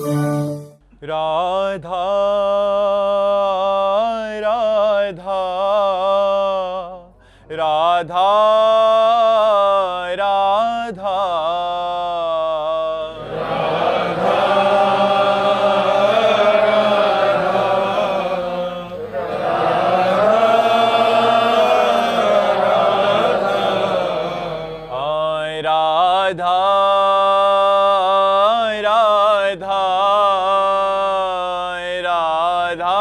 राधा राधा राधा राधा राधा राधा राधा राधा राधा राधा राधा राधा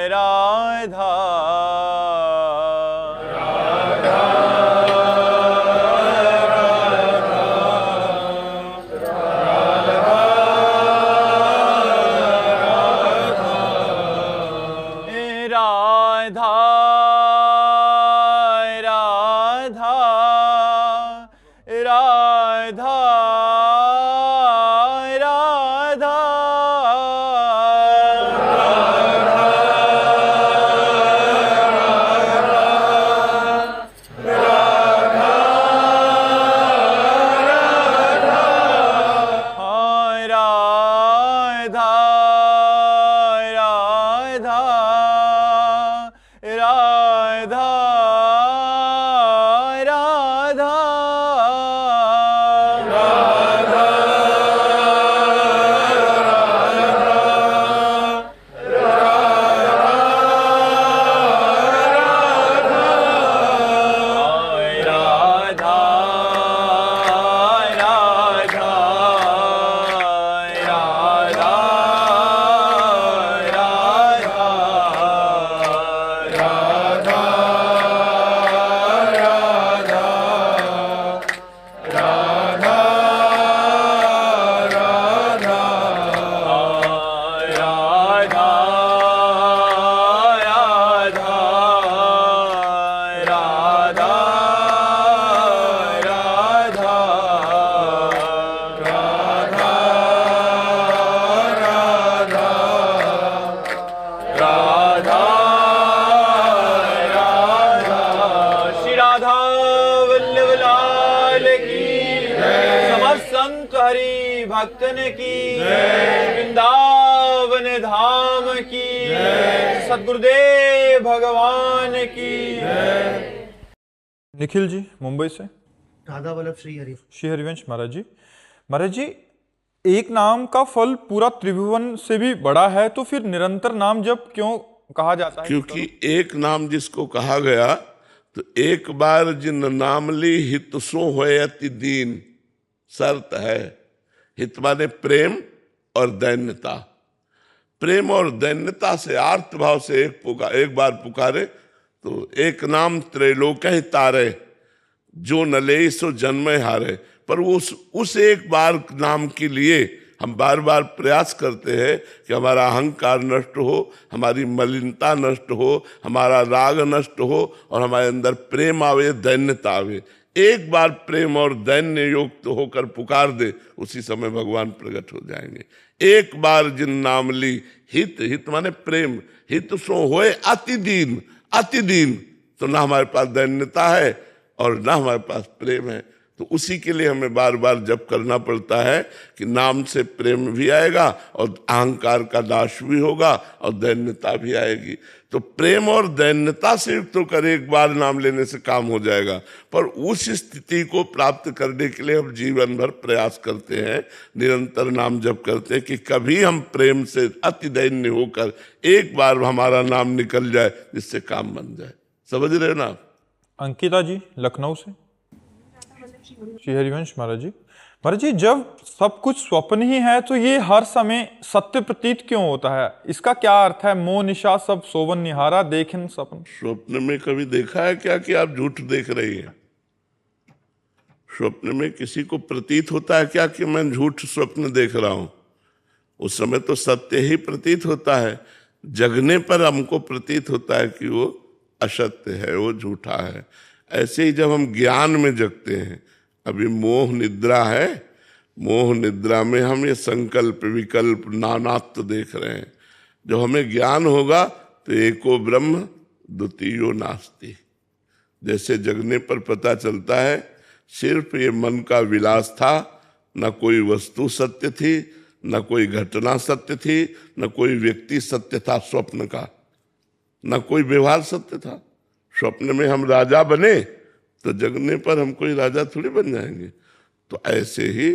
राधा राधा हरि भक्तन की वृंदावन धाम की सद्गुरुदेव भगवान की। निखिल जी मुंबई से। राधा वल्लभ श्री हरिवंश महाराज जी। महाराज जी, एक नाम का फल पूरा त्रिभुवन से भी बड़ा है, तो फिर निरंतर नाम जप क्यों कहा जाता है? क्योंकि एक नाम जिसको कहा गया, तो एक बार जिन नाम ली हित सो होए अति दीन, शर्त है। हित माने प्रेम और दैन्यता। प्रेम और दैन्यता से आर्त भाव से एक बार पुकारे तो एक नाम त्रैलोक ही तारे, जो न ले सो जन्म हारे। पर उस एक बार नाम के लिए हम बार बार प्रयास करते हैं कि हमारा अहंकार नष्ट हो, हमारी मलिनता नष्ट हो, हमारा राग नष्ट हो और हमारे अंदर प्रेम आवे, दैन्यता आवे। एक बार प्रेम और दैन्य युक्त होकर पुकार दे, उसी समय भगवान प्रकट हो जाएंगे। एक बार जिन नाम ली हित, हित माने प्रेम, हित सो होए अति दीन। अति दीन तो ना हमारे पास दैन्यता है और ना हमारे पास प्रेम है। तो उसी के लिए हमें बार बार जप करना पड़ता है कि नाम से प्रेम भी आएगा और अहंकार का नाश भी होगा और दैन्यता भी आएगी। तो प्रेम और दैन्यता से युक्त होकर एक बार नाम लेने से काम हो जाएगा। पर उस स्थिति को प्राप्त करने के लिए हम जीवन भर प्रयास करते हैं, निरंतर नाम जप करते हैं कि कभी हम प्रेम से अति दैन्य होकर एक बार हमारा नाम निकल जाए, जिससे काम बन जाए। समझ रहे हो ना? अंकिता जी लखनऊ से। श्री हरिवंश महाराज जी। महाराज जी, जब सब कुछ स्वप्न ही है तो ये हर समय सत्य प्रतीत क्यों होता है? इसका क्या अर्थ है? मोह निशा सब सोवन निहारा, देखें सपन। स्वप्न में कभी देखा है क्या कि आप झूठ देख रही हैं? स्वप्न में किसी को प्रतीत होता है क्या कि मैं झूठ स्वप्न देख रहा हूं? उस समय तो सत्य ही प्रतीत होता है। जगने पर हमको प्रतीत होता है कि वो असत्य है, वो झूठा है। ऐसे ही जब हम ज्ञान में जगते हैं, अभी मोह निद्रा है, मोह निद्रा में हम ये संकल्प विकल्प नानात्व देख रहे हैं। जो हमें ज्ञान होगा तो एको ब्रह्म द्वितीयो नास्ति। जैसे जगने पर पता चलता है सिर्फ ये मन का विलास था न कोई वस्तु सत्य थी, न कोई घटना सत्य थी, न कोई व्यक्ति सत्य था स्वप्न का, न कोई व्यवहार सत्य था। स्वप्न में हम राजा बने तो जगने पर हम कोई राजा थोड़ी बन जाएंगे। तो ऐसे ही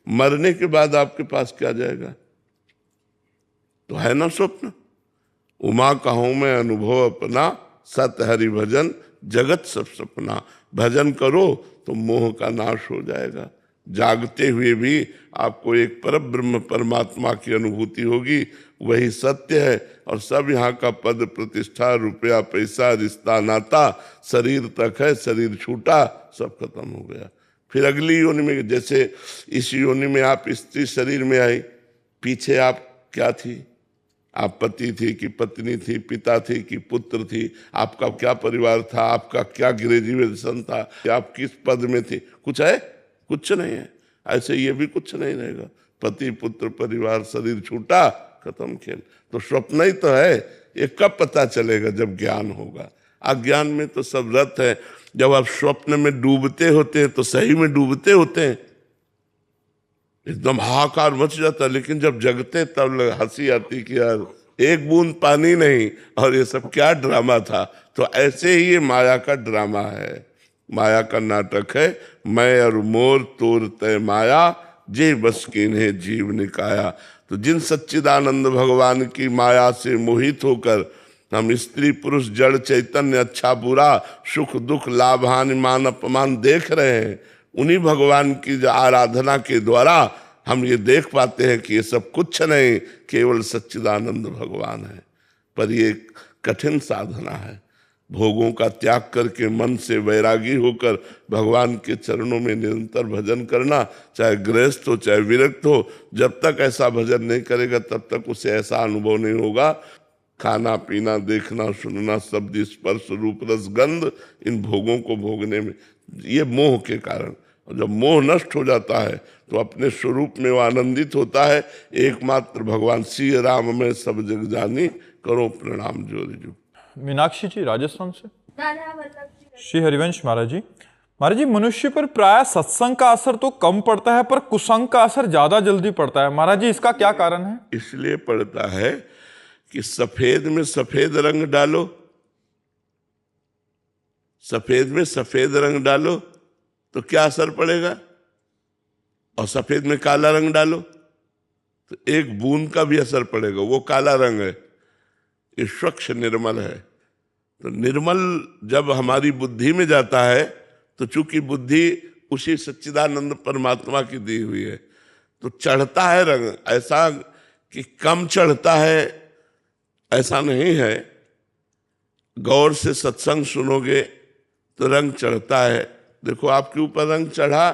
मरने के बाद आपके पास क्या जाएगा? तो है ना स्वप्न। उमा कहूं मैं अनुभव अपना, सत हरि भजन जगत सब सपना। भजन करो तो मोह का नाश हो जाएगा। जागते हुए भी आपको एक परब्रह्म परमात्मा की अनुभूति होगी, वही सत्य है। और सब यहाँ का पद प्रतिष्ठा, रुपया पैसा, रिश्ता नाता, शरीर तक है, शरीर छूटा, सब खत्म हो गया। फिर अगली योनि में, जैसे इस योनि में आप स्त्री शरीर में आई, पीछे आप क्या थी? आप पति थी कि पत्नी थी, पिता थी कि पुत्र थी, आपका क्या परिवार था, आपका क्या ग्रेजुएशन था, आप किस पद में थे? कुछ है? कुछ नहीं है। ऐसे ये भी कुछ नहीं रहेगा। पति पुत्र परिवार शरीर छूटा, खत्म खेल। तो स्वप्न ही तो है। ये कब पता चलेगा? जब ज्ञान होगा। अज्ञान में तो सब रत है। जब आप स्वप्न में डूबते होते हैं तो सही में डूबते होते हैं, एकदम हाहाकार मच जाता है। लेकिन जब जगते तब हंसी आती कि यार एक बूंद पानी नहीं, और ये सब क्या ड्रामा था। तो ऐसे ही ये माया का ड्रामा है, माया का नाटक है। मैं और मोर तोर तय माया, जे बस किन्हें जीव निकाया। तो जिन सच्चिदानंद भगवान की माया से मोहित होकर हम स्त्री पुरुष जड़ चैतन्य अच्छा बुरा सुख दुख लाभ हानि मान अपमान देख रहे हैं, उन्हीं भगवान की आराधना के द्वारा हम ये देख पाते हैं कि ये सब कुछ नहीं, केवल सच्चिदानंद भगवान है। पर ये कठिन साधना है। भोगों का त्याग करके मन से वैरागी होकर भगवान के चरणों में निरंतर भजन करना, चाहे गृहस्थ हो चाहे विरक्त हो। जब तक ऐसा भजन नहीं करेगा तब तक उसे ऐसा अनुभव नहीं होगा। खाना पीना देखना सुनना शब्द स्पर्श रूप रस गंध, इन भोगों को भोगने में ये मोह के कारण। और जब मोह नष्ट हो जाता है तो अपने स्वरूप में वो आनंदित होता है। एकमात्र भगवान श्री राम में सब जग जानी, करो प्रणाम जोर जो। मीनाक्षी जी राजस्थान से। श्री हरिवंश महाराज जी मनुष्य पर प्राय सत्संग का असर तो कम पड़ता है, पर कुसंग का असर ज्यादा जल्दी पड़ता है। महाराज जी इसका क्या कारण है? इसलिए पड़ता है कि सफेद में सफेद रंग डालो, सफेद में सफेद रंग डालो तो क्या असर पड़ेगा, और सफेद में काला रंग डालो तो एक बूंद का भी असर पड़ेगा। वो काला रंग है, ये स्वच्छ निर्मल है। तो निर्मल जब हमारी बुद्धि में जाता है तो चूंकि बुद्धि उसी सच्चिदानंद परमात्मा की दी हुई है, तो चढ़ता है रंग। ऐसा कि कम चढ़ता है ऐसा नहीं है। गौर से सत्संग सुनोगे तो रंग चढ़ता है। देखो आपके ऊपर रंग चढ़ा,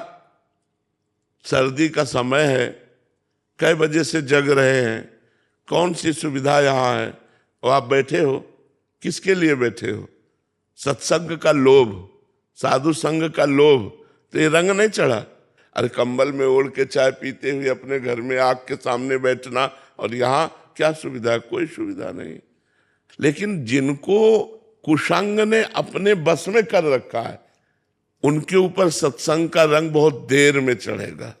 सर्दी का समय है, कई बजे से जग रहे हैं, कौन सी सुविधा यहाँ है, और आप बैठे हो, किसके लिए बैठे हो? सत्संग का लोभ, साधु संग का लोभ, तो ये रंग नहीं चढ़ा। अरे कंबल में ओढ़ के चाय पीते हुए अपने घर में आग के सामने बैठना, और यहाँ क्या सुविधा? कोई सुविधा नहीं। लेकिन जिनको कुसंग ने अपने बस में कर रखा है, उनके ऊपर सत्संग का रंग बहुत देर में चढ़ेगा।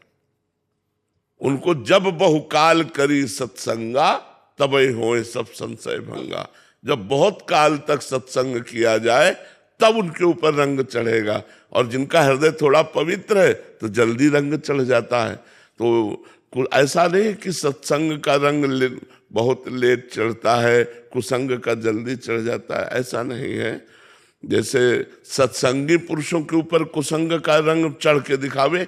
उनको जब बहुकाल करी सत्संगा, तबे होए सब संशय भंगा। जब बहुत काल तक सत्संग किया जाए तब उनके ऊपर रंग चढ़ेगा। और जिनका हृदय थोड़ा पवित्र है तो जल्दी रंग चढ़ जाता है। तो ऐसा नहीं कि सत्संग का रंग बहुत लेट चढ़ता है, कुसंग का जल्दी चढ़ जाता है, ऐसा नहीं है। जैसे सत्संगी पुरुषों के ऊपर कुसंग का रंग चढ़ के दिखावे,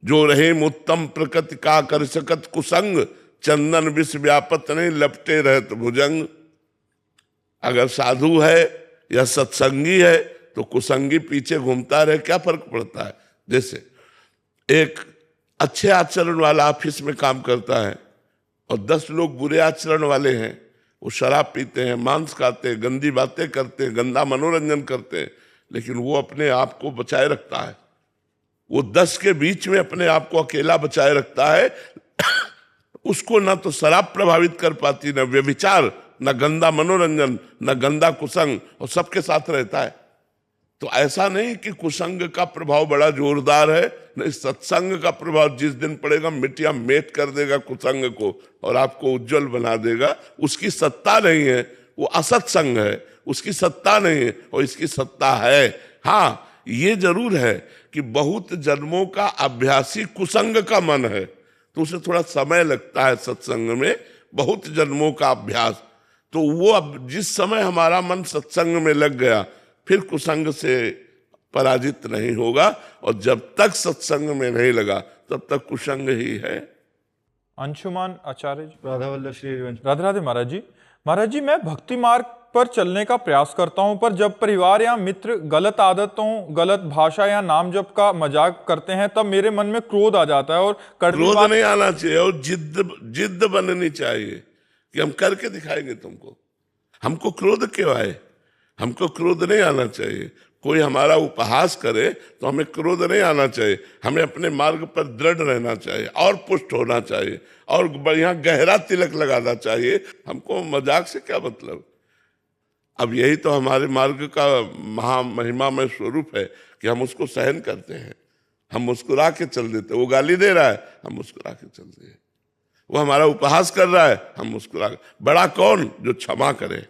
जो रहे उत्तम प्रकृति का कर सकत कुसंग, चंदन विष व्यापत नहीं लपटे रहत भुजंग। अगर साधु है या सत्संगी है तो कुसंगी पीछे घूमता रहे, क्या फर्क पड़ता है? जैसे एक अच्छे आचरण वाला ऑफिस में काम करता है और 10 लोग बुरे आचरण वाले हैं, वो शराब पीते हैं, मांस खाते हैं, गंदी बातें करते हैं, गंदा मनोरंजन करते हैं, लेकिन वो अपने आप को बचाए रखता है। वो 10 के बीच में अपने आप को अकेला बचाए रखता है। उसको ना तो शराब प्रभावित कर पाती, ना व्यभिचार, ना गंदा मनोरंजन, ना गंदा कुसंग, और सबके साथ रहता है। तो ऐसा नहीं कि कुसंग का प्रभाव बड़ा जोरदार है, नहीं, सत्संग का प्रभाव जिस दिन पड़ेगा मिट्टिया मेट कर देगा कुसंग को और आपको उज्जवल बना देगा। उसकी सत्ता नहीं है, वो असत्संग है, उसकी सत्ता नहीं है और इसकी सत्ता है। हाँ, ये जरूर है कि बहुत जन्मों का अभ्यासी कुसंग का मन है तो उसे थोड़ा समय लगता है सत्संग में, बहुत जन्मों का अभ्यास। तो वो अब जिस समय हमारा मन सत्संग में लग गया फिर कुसंग से पराजित नहीं होगा, और जब तक सत्संग में नहीं लगा तब तक कुसंग ही है। अंशुमान आचार्य जी। राधा वल्लभ श्री हरिवंश। राधे राधे महाराज जी। महाराज जी, मैं भक्ति मार्ग पर चलने का प्रयास करता हूं, पर जब परिवार या मित्र गलत आदतों, गलत भाषा या नाम जप का मजाक करते हैं तब मेरे मन में क्रोध आ जाता है और क्रोध नहीं आना चाहिए और जिद्द बननी चाहिए कि हम करके दिखाएंगे तुमको। हमको क्रोध क्यों आए? हमको क्रोध नहीं आना चाहिए। कोई हमारा उपहास करे तो हमें क्रोध नहीं आना चाहिए। हमें अपने मार्ग पर दृढ़ रहना चाहिए और पुष्ट होना चाहिए और बढ़िया गहरा तिलक लगाना चाहिए। हमको मजाक से क्या मतलब? अब यही तो हमारे मार्ग का महामहिमामय स्वरूप है कि हम उसको सहन करते हैं, हम मुस्कुरा के चल देते। वो गाली दे रहा है, हम मुस्कुरा के चलते हैं। वो हमारा उपहास कर रहा है, हम मुस्कुरा। बड़ा कौन? जो क्षमा करे।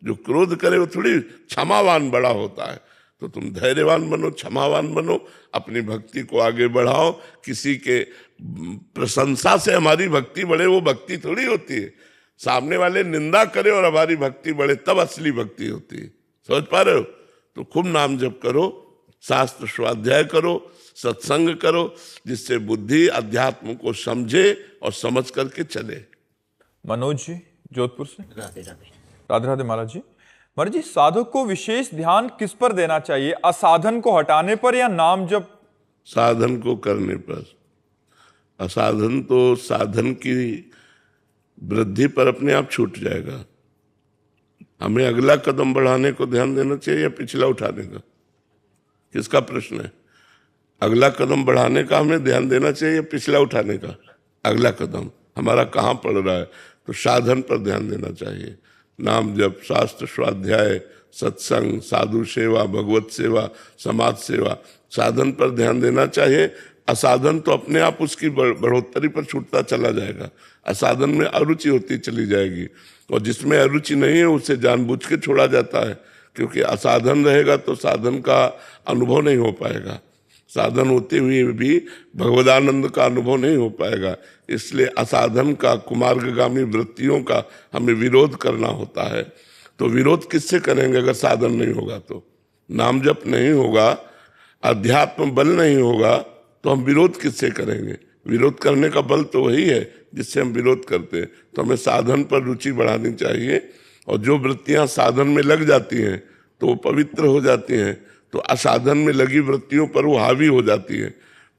जो क्रोध करे वो थोड़ी क्षमावान बड़ा होता है। तो तुम धैर्यवान बनो, क्षमावान बनो, अपनी भक्ति को आगे बढ़ाओ। किसी के प्रशंसा से हमारी भक्ति बढ़े वो भक्ति थोड़ी होती है। सामने वाले निंदा करे और हमारी भक्ति बढ़े तब असली भक्ति होती है। समझ पा रहे हो? तो खूब नाम जप करो, शास्त्र स्वाध्याय करो, सत्संग करो, जिससे बुद्धि अध्यात्म को समझे और समझ करके चले। मनोज जी जोधपुर से। राधे राधे। राधे राधे महाराज जी। महाराज जी, साधक को विशेष ध्यान किस पर देना चाहिए? असाधन को हटाने पर या नाम जप? साधन को करने पर। असाधन तो साधन की वृद्धि पर अपने आप छूट जाएगा। हमें अगला कदम बढ़ाने को ध्यान देना चाहिए या पिछला उठाने का? किसका प्रश्न है? अगला कदम बढ़ाने का हमें ध्यान देना चाहिए या पिछला उठाने का? अगला कदम हमारा कहाँ पड़ रहा है? तो साधन पर ध्यान देना चाहिए। नाम जप, शास्त्र स्वाध्याय, सत्संग, साधु सेवा, भगवत सेवा, समाज सेवा, साधन पर ध्यान देना चाहिए। असाधन तो अपने आप उसकी बढ़ोतरी पर छूटता चला जाएगा। असाधन में अरुचि होती चली जाएगी और जिसमें अरुचि नहीं है उसे जानबूझ के छोड़ा जाता है, क्योंकि असाधन रहेगा तो साधन का अनुभव नहीं हो पाएगा। साधन होते हुए भी भगवदानंद का अनुभव नहीं हो पाएगा। इसलिए असाधन का, कुमार्गगामी वृत्तियों का हमें विरोध करना होता है। तो विरोध किससे करेंगे अगर साधन नहीं होगा? तो नाम जप नहीं होगा, अध्यात्म बल नहीं होगा, तो हम विरोध किससे करेंगे? विरोध करने का बल तो वही है जिससे हम विरोध करते हैं। तो हमें साधन पर रुचि बढ़ानी चाहिए और जो वृत्तियां साधन में लग जाती हैं तो वो पवित्र हो जाती हैं, तो असाधन में लगी वृत्तियों पर वो हावी हो जाती है।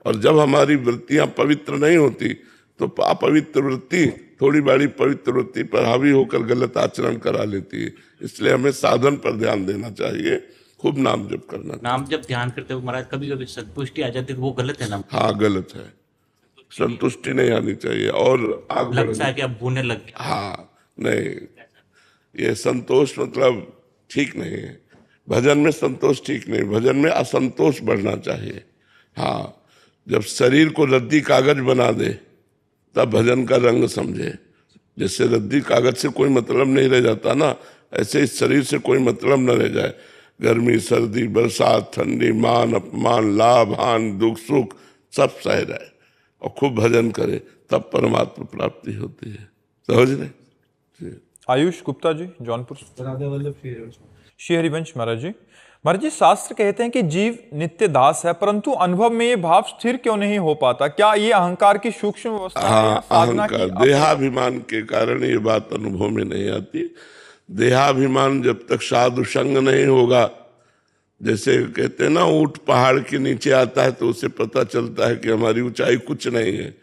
और जब हमारी वृत्तियां पवित्र नहीं होती तो अपवित्र वृत्ति थोड़ी बड़ी पवित्र वृत्ति पर हावी होकर गलत आचरण करा लेती है। इसलिए हमें साधन पर ध्यान देना चाहिए, खूब नाम जप करना। नाम जब ध्यान करते हो महाराज कभी कभी संतुष्टि आ जाती है, वो गलत है ना? हाँ, गलत है। संतुष्टि नहीं आनी चाहिए और आग लगता है कि अब भूने लग गया। हाँ, नहीं, ये संतोष मतलब ठीक नहीं है। भजन में संतोष ठीक नहीं, भजन में असंतोष बढ़ना चाहिए। हाँ, जब शरीर को रद्दी कागज बना दे तब भजन का रंग समझे। जैसे रद्दी कागज से कोई मतलब नहीं रह जाता ना, ऐसे इस शरीर से कोई मतलब न रह जाए। गर्मी, सर्दी, बरसात, ठंडी, मान अपमान, लाभ हानि, दुख सुख सब सह रहे और खूब भजन करे, तब परमात्मा प्राप्ति होती है। समझ रहे? आयुष गुप्ता जी जौनपुर से। राधा वल्लभ श्री हरिवंश। श्री हरिवंश महाराज जी। महाराज जी, शास्त्र कहते हैं कि जीव नित्य दास है, परंतु अनुभव में ये भाव स्थिर क्यों नहीं हो पाता? क्या ये अहंकार की सूक्ष्म अवस्था है या साधना की? अहंकार, देहाभिमान के कारण ये बात अनुभव में नहीं आती। देहाभिमान जब तक साधु संग नहीं होगा, जैसे कहते हैं ना ऊंट पहाड़ के नीचे आता है तो उसे पता चलता है कि हमारी ऊंचाई कुछ नहीं है।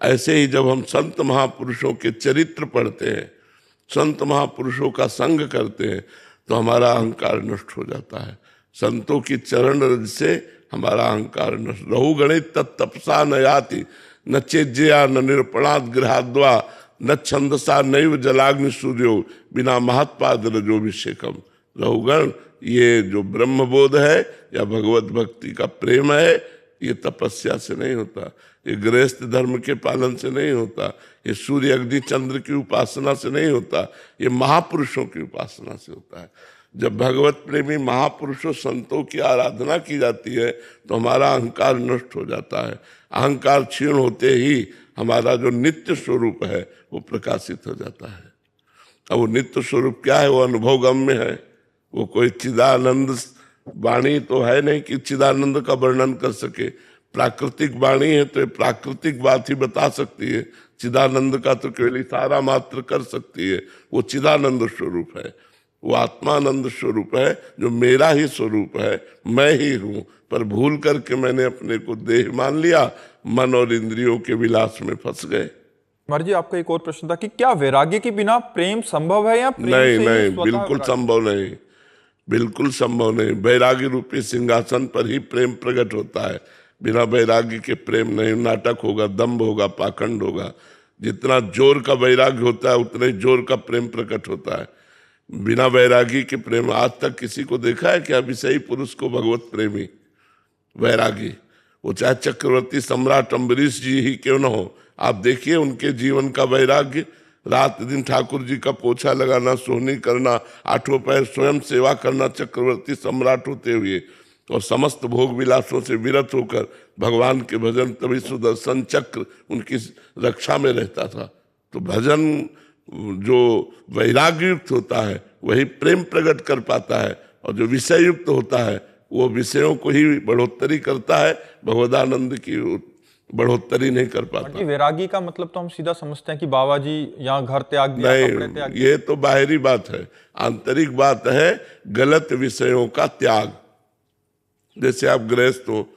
ऐसे ही जब हम संत महापुरुषों के चरित्र पढ़ते हैं, संत महापुरुषों का संग करते हैं, तो हमारा अहंकार नष्ट हो जाता है। संतों की चरण रज से हमारा अहंकार नष्ट। रहु गणित तत्तपसा न याति, न चेज्या न निरपणात् गृहाद्वा, न छंदसा नैव जलाग्नि सूर्यो, बिना महत्पाद रजोभिषेकम। रहुगण ये जो ब्रह्मबोध है या भगवत भक्ति का प्रेम है, ये तपस्या से नहीं होता, ये गृहस्थ धर्म के पालन से नहीं होता, ये सूर्य अग्नि चंद्र की उपासना से नहीं होता, ये महापुरुषों की उपासना से होता है। जब भगवत प्रेमी महापुरुषों संतों की आराधना की जाती है तो हमारा अहंकार नष्ट हो जाता है। अहंकार क्षीण होते ही हमारा जो नित्य स्वरूप है वो प्रकाशित हो जाता है। अब वो नित्य स्वरूप क्या है? वो अनुभवगम्य है, वो कोई चिदानंद वाणी तो है नहीं कि चिदानंद का वर्णन कर सके। प्राकृतिक वाणी है तो प्राकृतिक बात ही बता सकती है, चिदानंद का तो केवल इशारा मात्र कर सकती है। वो चिदानंद स्वरूप है, वो आत्मानंद स्वरूप है, जो मेरा ही स्वरूप है, मैं ही हूं। पर भूल करके मैंने अपने को देह मान लिया, मन और इंद्रियों के विलास में फंस गए। महाराज जी, आपका एक और प्रश्न था कि क्या वैराग्य के बिना प्रेम संभव है या प्रेम नहीं, से ही नहीं, स्वतः बिल्कुल वैराग्य? संभव नहीं, बिल्कुल संभव नहीं। वैराग्य रूपी सिंहासन पर ही प्रेम प्रकट होता है। बिना वैराग्य के प्रेम नहीं। नाटक होगा, दम्भ होगा, पाखंड होगा। जितना जोर का वैराग्य होता है उतने जोर का प्रेम प्रकट होता है। बिना वैरागी के प्रेम, आज तक किसी को देखा है क्या विषयी पुरुष को भगवत प्रेमी वैरागी? वो चाहे चक्रवर्ती सम्राट अम्बरीश जी ही क्यों न हो, आप देखिए उनके जीवन का वैराग्य। रात दिन ठाकुर जी का पोछा लगाना, सोहनी करना, आठों पैर स्वयं सेवा करना, चक्रवर्ती सम्राट होते हुए, और समस्त भोग विलासों से विरत होकर भगवान के भजन, तभी सुदर्शन चक्र उनकी रक्षा में रहता था। तो भजन जो वैराग्य युक्त होता है वही प्रेम प्रकट कर पाता है, और जो विषय युक्त होता है वो विषयों को ही बढ़ोतरी करता है, भगवदानंद की बढ़ोतरी नहीं कर पाता। वैरागी का मतलब तो हम सीधा समझते हैं कि बाबा जी यहाँ घर त्याग दिया, कपड़े त्याग नहीं, ये तो बाहरी बात है। आंतरिक बात है गलत विषयों का त्याग। जैसे आप गृहस्थ हो,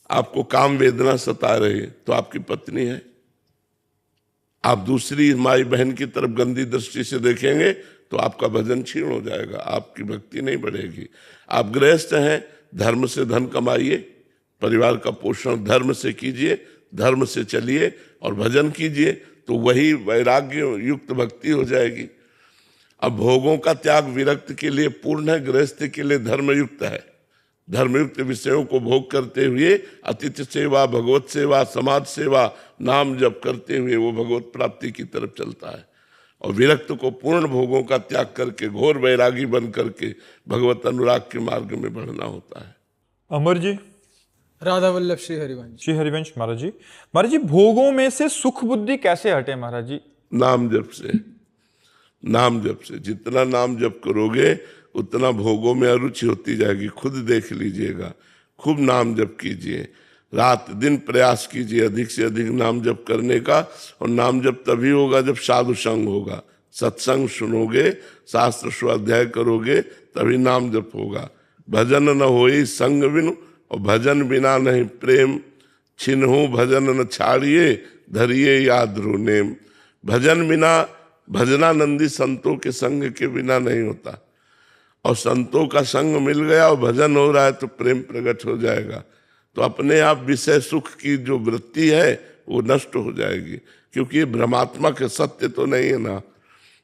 आपको काम वेदना सता रही है तो आपकी पत्नी है, आप दूसरी माई बहन की तरफ गंदी दृष्टि से देखेंगे तो आपका भजन क्षीण हो जाएगा, आपकी भक्ति नहीं बढ़ेगी। आप गृहस्थ हैं, धर्म से धन कमाइए, परिवार का पोषण धर्म से कीजिए, धर्म से चलिए और भजन कीजिए, तो वही वैराग्य युक्त भक्ति हो जाएगी। अब भोगों का त्याग विरक्त के लिए पूर्ण है, गृहस्थ के लिए धर्मयुक्त है। धर्मयुक्त विषयों को भोग करते हुए अतिथि सेवा, भगवत सेवा, समाज सेवा, नाम जप करते हुए वो भगवत प्राप्ति की तरफ चलता है। और विरक्त को पूर्ण भोगों का त्याग करके घोर वैरागी बन करके भगवत अनुराग के मार्ग में बढ़ना होता है। अमर जी, राधा वल्लभ श्री हरिवंश। श्री हरिवंश महाराज जी, महाराज जी भोगों में से सुख बुद्धि कैसे हटे महाराज जी? नाम जप से। नाम जप से जितना नाम जप करोगे उतना भोगों में अरुचि होती जाएगी। खुद देख लीजिएगा, खूब नाम जप कीजिए, रात दिन प्रयास कीजिए अधिक से अधिक नाम जप करने का। और नाम जप तभी होगा जब साधु संग होगा, सत्संग सुनोगे, शास्त्र स्वाध्याय करोगे, तभी नाम जप होगा। भजन न होई संग बिनु, और भजन बिना नहीं प्रेम, छिन्हु भजन न छाड़िए, धरिए याद नेम। भजन बिना, भजनानंदी संतों के संग के बिना नहीं होता। और संतों का संग मिल गया और भजन हो रहा है तो प्रेम प्रकट हो जाएगा। तो अपने आप विषय सुख की जो वृत्ति है वो नष्ट हो जाएगी, क्योंकि ये भ्रमात्मक है, सत्य तो नहीं है ना।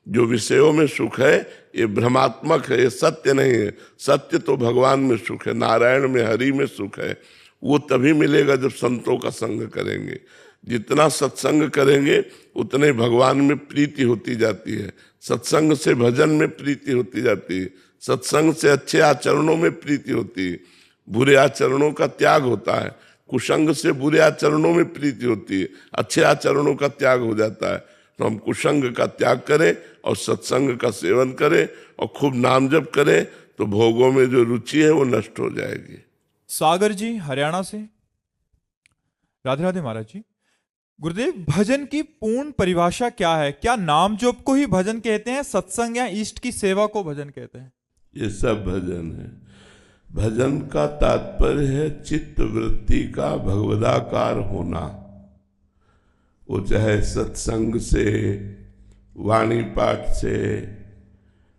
जो विषयों में सुख है ये भ्रमात्मक है, ये सत्य नहीं है। सत्य तो भगवान में सुख है, नारायण में, हरि में सुख है। वो तभी मिलेगा जब संतों का संग करेंगे। जितना सत्संग करेंगे उतने भगवान में प्रीति होती जाती है, सत्संग से भजन में प्रीति होती जाती है, सत्संग से अच्छे आचरणों में प्रीति होती है, बुरे आचरणों का त्याग होता है। कुसंग से बुरे आचरणों में प्रीति होती है, अच्छे आचरणों का त्याग हो जाता है। तो हम कुसंग का त्याग करें और सत्संग का सेवन करें और खूब नाम जप करें, तो भोगों में जो रुचि है वो नष्ट हो जाएगी। सागर जी हरियाणा से, राधे राधे महाराज जी। गुरुदेव, भजन की पूर्ण परिभाषा क्या है? क्या नाम जप को ही भजन कहते हैं, सत्संग या इष्ट की सेवा को भजन कहते हैं? ये सब भजन है। भजन का तात्पर्य है चित्त वृत्ति का भगवदाकार होना। वो चाहे सत्संग से, वाणी पाठ से,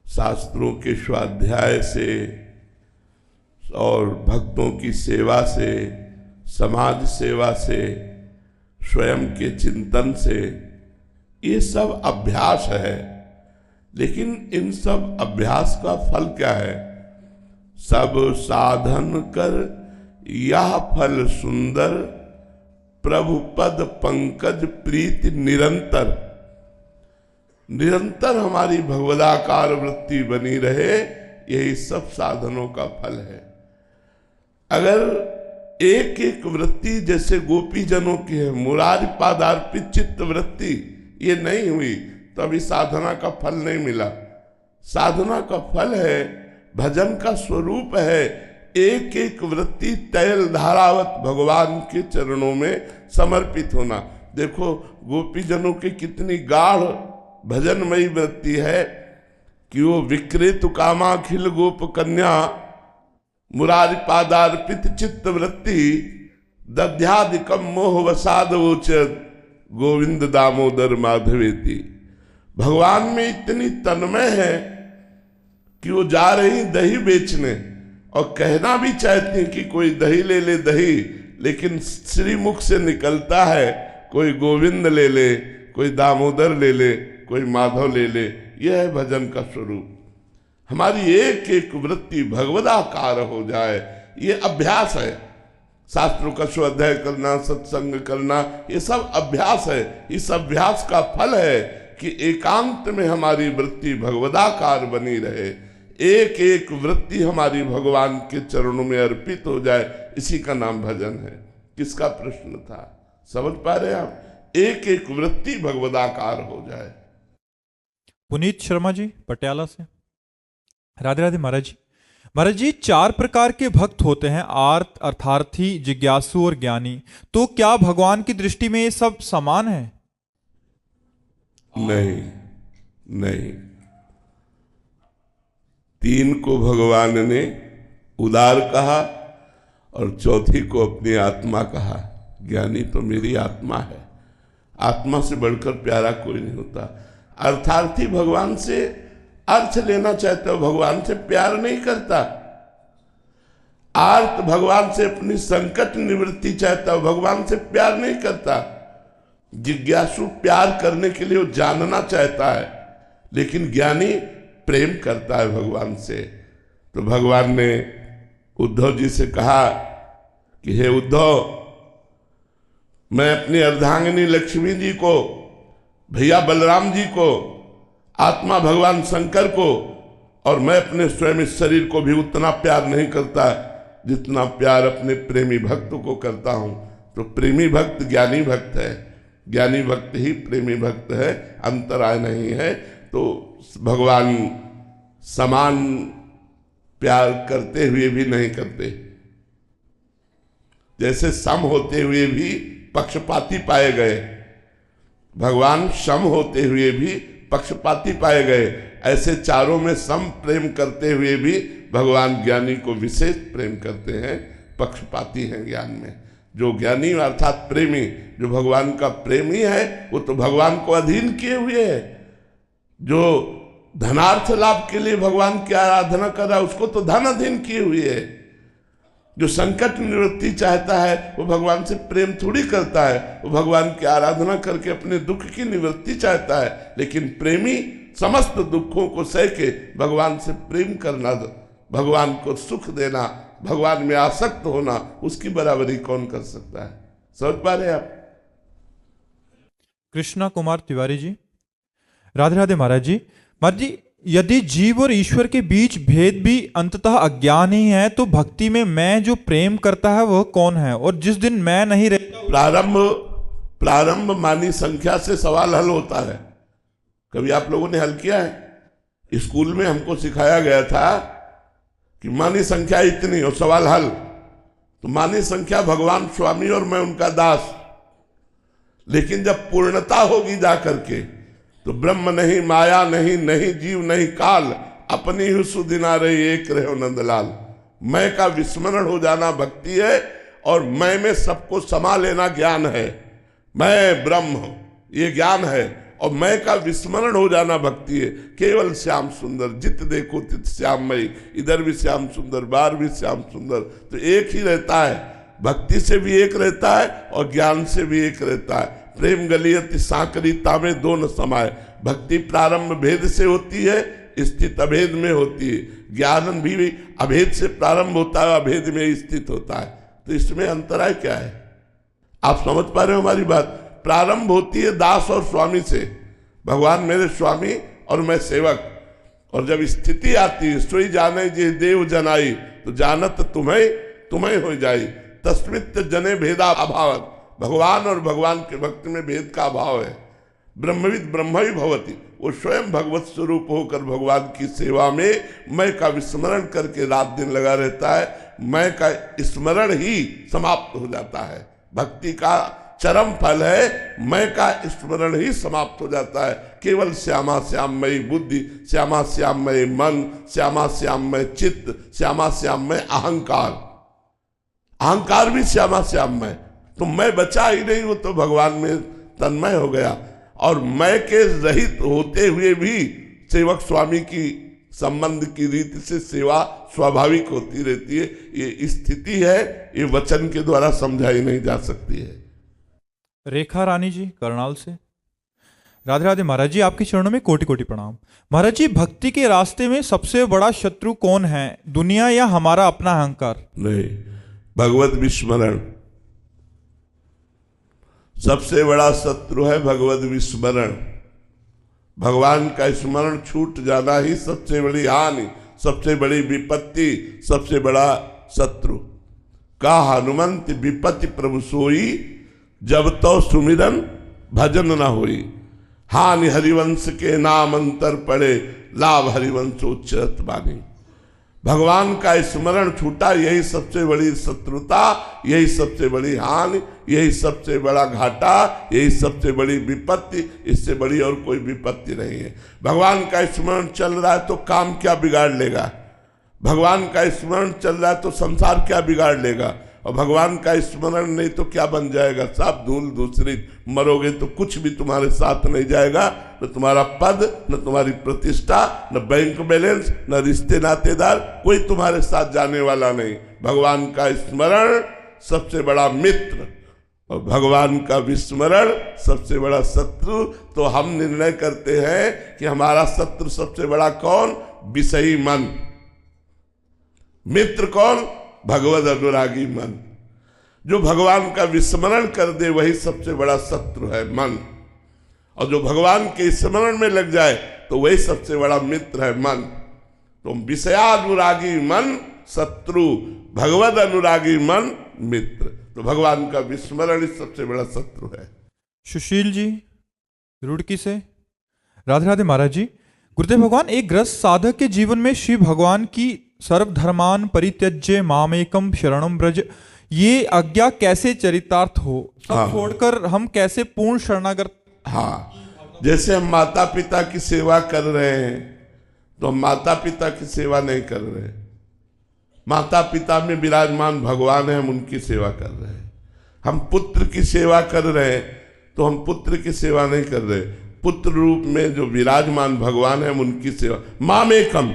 शास्त्रों के स्वाध्याय से और भक्तों की सेवा से, समाज सेवा से, स्वयं के चिंतन से, ये सब अभ्यास है। लेकिन इन सब अभ्यास का फल क्या है? सब साधन कर यह फल सुंदर, प्रभु पद पंकज प्रीति निरंतर। निरंतर हमारी भगवदाकार वृत्ति बनी रहे, यही सब साधनों का फल है। अगर एक एक वृत्ति जैसे गोपी जनों की है, मुरारी पादार्पित चित्त वृत्ति, ये नहीं हुई तो अभी साधना का फल नहीं मिला। साधना का फल है, भजन का स्वरूप है, एक एक वृत्ति तैल धारावत भगवान के चरणों में समर्पित होना। देखो गोपी जनों की कितनी गाढ़ भजनमयी वृत्ति है कि वो विक्रेत कामाखिल गोप कन्या मुरारी पादार्पित चित्त वृत्ति, दध्यादिकम मोह वसाद वोचत गोविंद दामोदर माधवेति। भगवान में इतनी तन्मय है कि वो जा रही दही बेचने और कहना भी चाहती कि कोई दही ले ले दही, लेकिन श्रीमुख से निकलता है कोई गोविंद ले ले, कोई दामोदर ले ले, कोई माधव ले ले। यह है भजन का स्वरूप। हमारी एक एक वृत्ति भगवदाकार हो जाए, ये अभ्यास है। शास्त्रों का स्वाध्याय करना, सत्संग करना, ये सब अभ्यास है। इस अभ्यास का फल है कि एकांत में हमारी वृत्ति भगवदाकार बनी रहे, एक एक वृत्ति हमारी भगवान के चरणों में अर्पित हो जाए। इसी का नाम भजन है। किसका प्रश्न था, समझ पा रहे हैं आप? एक एक वृत्ति भगवदाकार हो जाए। पुनीत शर्मा जी पटियाला से। राधे राधे महाराज जी। महाराज जी, 4 प्रकार के भक्त होते हैं, आर्त, अर्थार्थी, जिज्ञासु और ज्ञानी। तो क्या भगवान की दृष्टि में ये सब समान है? नहीं, नहीं। 3 को भगवान ने उदार कहा और चौथी को अपनी आत्मा कहा। ज्ञानी तो मेरी आत्मा है, आत्मा से बढ़कर प्यारा कोई नहीं होता। अर्थार्थी भगवान से अर्थ लेना चाहता है, भगवान से प्यार नहीं करता। आर्त भगवान से अपनी संकट निवृत्ति चाहता है, भगवान से प्यार नहीं करता। जिज्ञासु प्यार करने के लिए वो जानना चाहता है, लेकिन ज्ञानी प्रेम करता है भगवान से। तो भगवान ने उद्धव जी से कहा कि हे उद्धव, मैं अपनी अर्धांगिनी लक्ष्मी जी को, भैया बलराम जी को, आत्मा भगवान शंकर को, और मैं अपने स्वयं इस शरीर को भी उतना प्यार नहीं करता जितना प्यार अपने प्रेमी भक्त को करता हूं। तो प्रेमी भक्त ज्ञानी भक्त है, ज्ञानी भक्त ही प्रेमी भक्त है, अंतराय नहीं है। तो भगवान समान प्यार करते हुए भी नहीं करते, जैसे सम होते हुए भी पक्षपाती पाए गए, भगवान सम होते हुए भी पक्षपाती पाए गए। ऐसे चारों में सम प्रेम करते हुए भी भगवान ज्ञानी को विशेष प्रेम करते हैं, पक्षपाती हैं ज्ञान में। जो ज्ञानी अर्थात प्रेमी, जो भगवान का प्रेमी है, वो तो भगवान को अधीन किए हुए है। जो धनार्थ लाभ के लिए भगवान की आराधना कर रहा है, उसको तो धन अधीन किए हुए है। जो संकट निवृत्ति चाहता है, वो भगवान से प्रेम थोड़ी करता है, वो भगवान की आराधना करके अपने दुख की निवृत्ति चाहता है। लेकिन प्रेमी समस्त दुखों को सह के भगवान से प्रेम करना, भगवान को सुख देना, भगवान में आसक्त होना, उसकी बराबरी कौन कर सकता है? समझ पा रहे आप? कृष्णा कुमार तिवारी जी। राधे राधे महाराज जी। महाराज जी, यदि जीव और ईश्वर के बीच भेद भी अंततः अज्ञान ही है, तो भक्ति में मैं जो प्रेम करता है वह कौन है? और जिस दिन मैं नहीं रहता, प्रारंभ मानी संख्या से सवाल हल होता है। कभी आप लोगों ने हल किया है? स्कूल में हमको सिखाया गया था कि मानी संख्या इतनी और सवाल हल। तो मानी संख्या भगवान स्वामी और मैं उनका दास। लेकिन जब पूर्णता होगी जा करके, तो ब्रह्म नहीं, माया नहीं, नहीं जीव नहीं काल, अपनी ही सुदिना रही एक रहो नंदलाल। मैं का विस्मरण हो जाना भक्ति है, और मैं में सबको समा लेना ज्ञान है। मैं ब्रह्म, ये ज्ञान है, और मैं का विस्मरण हो जाना भक्ति है। केवल श्याम सुंदर, जित देखो तित श्याममयी, इधर भी श्याम सुंदर, बाहर भी श्याम सुंदर। तो एक ही रहता है, भक्ति से भी एक रहता है और ज्ञान से भी एक रहता है। प्रेम गलियत सांकरीता में दोनों समाये। भक्ति प्रारंभ भेद से होती है, स्थित अभेद में होती है, ज्ञान भी अभेद से प्रारंभ होता है, अभेद में स्थित होता है। तो इसमें अंतराय क्या है? आप समझ पा रहे हो हमारी बात? प्रारंभ होती है दास और स्वामी से, भगवान मेरे स्वामी और मैं सेवक, और जब स्थिति आती है सोई जाने जे देव जनाई, तो जानत तुम्हें हो जाई, तस्मित जने भेदा अभावत, भगवान और भगवान के भक्त में भेद का अभाव है। ब्रह्मविद ब्रह्म ही भवती, वो स्वयं भगवत स्वरूप होकर भगवान की सेवा में मैं का विस्मरण करके रात दिन लगा रहता है। मैं का स्मरण ही समाप्त हो जाता है। भक्ति का चरम फल है, मैं का स्मरण ही समाप्त हो जाता है। केवल श्यामा श्याममयी बुद्धि, श्यामा श्याममय मन, श्यामा श्याममय चित्त, श्यामा श्याममय अहंकार, अहंकार भी श्यामा श्याममय। तो मैं बचा ही नहीं, वो तो भगवान में तन्मय हो गया। और मैं के रहित होते हुए भी सेवक स्वामी की संबंध की रीति से सेवा स्वाभाविक होती रहती है। ये स्थिति है, ये वचन के द्वारा समझाई नहीं जा सकती है। रेखा रानी जी करनाल से, राधे राधे महाराज जी, आपके चरणों में कोटि कोटि प्रणाम। महाराज जी, भक्ति के रास्ते में सबसे बड़ा शत्रु कौन है, दुनिया या हमारा अपना अहंकार? नहीं, भगवत विस्मरण सबसे बड़ा शत्रु है। भगवत विस्मरण, भगवान का स्मरण छूट जाना ही सबसे बड़ी हानि, सबसे बड़ी विपत्ति, सबसे बड़ा शत्रु। का हनुमंत विपत्ति प्रभु सोई, जब तो सुमिरन भजन न होई। हानि हरिवंश के नाम अंतर पड़े, लाभ हरिवंशोच्चरत बानी। भगवान का स्मरण छूटा, यही सबसे बड़ी शत्रुता, यही सबसे बड़ी हानि, यही सबसे बड़ा घाटा, यही सबसे बड़ी विपत्ति। इससे बड़ी और कोई विपत्ति नहीं है। भगवान का स्मरण चल रहा है तो काम क्या बिगाड़ लेगा? भगवान का स्मरण चल रहा है तो संसार क्या बिगाड़ लेगा? और भगवान का स्मरण नहीं तो क्या बन जाएगा? सब धूल धूसरित, मरोगे तो कुछ भी तुम्हारे साथ नहीं जाएगा, न तुम्हारा पद, न तुम्हारी प्रतिष्ठा, न बैंक बैलेंस, न रिश्ते नातेदार, कोई तुम्हारे साथ जाने वाला नहीं। भगवान का स्मरण सबसे बड़ा मित्र और भगवान का विस्मरण सबसे बड़ा शत्रु। तो हम निर्णय करते हैं कि हमारा शत्रु सबसे बड़ा कौन? विषयी मन। मित्र कौन? भगवद अनुरागी मन। जो भगवान का विस्मरण कर दे वही सबसे बड़ा शत्रु है, मन। और जो भगवान के स्मरण में लग जाए तो वही सबसे बड़ा मित्र है, मन। तो विषयानुरागी मन शत्रु, भगवद अनुरागी मन मित्र। तो भगवान का विस्मरण ही सबसे बड़ा शत्रु है। सुशील जी रुड़की से, राधे राधे महाराज जी, गुरुदेव भगवान, एक गृहस्थ साधक के जीवन में श्री भगवान की सर्वधर्मान परित्यज्य मामेकम शरणम ब्रज, ये आज्ञा कैसे चरितार्थ हो? सब छोड़कर हम कैसे पूर्ण शरणागत? हाँ, जैसे हम माता पिता की सेवा कर रहे हैं तो हम माता पिता की सेवा नहीं कर रहे। माता पिता में विराजमान भगवान है, हम उनकी सेवा कर रहे हैं। हम पुत्र की सेवा कर रहे हैं तो हम पुत्र की सेवा नहीं कर रहे। पुत्र रूप में जो विराजमान भगवान है हम उनकी सेवा। मामेकम,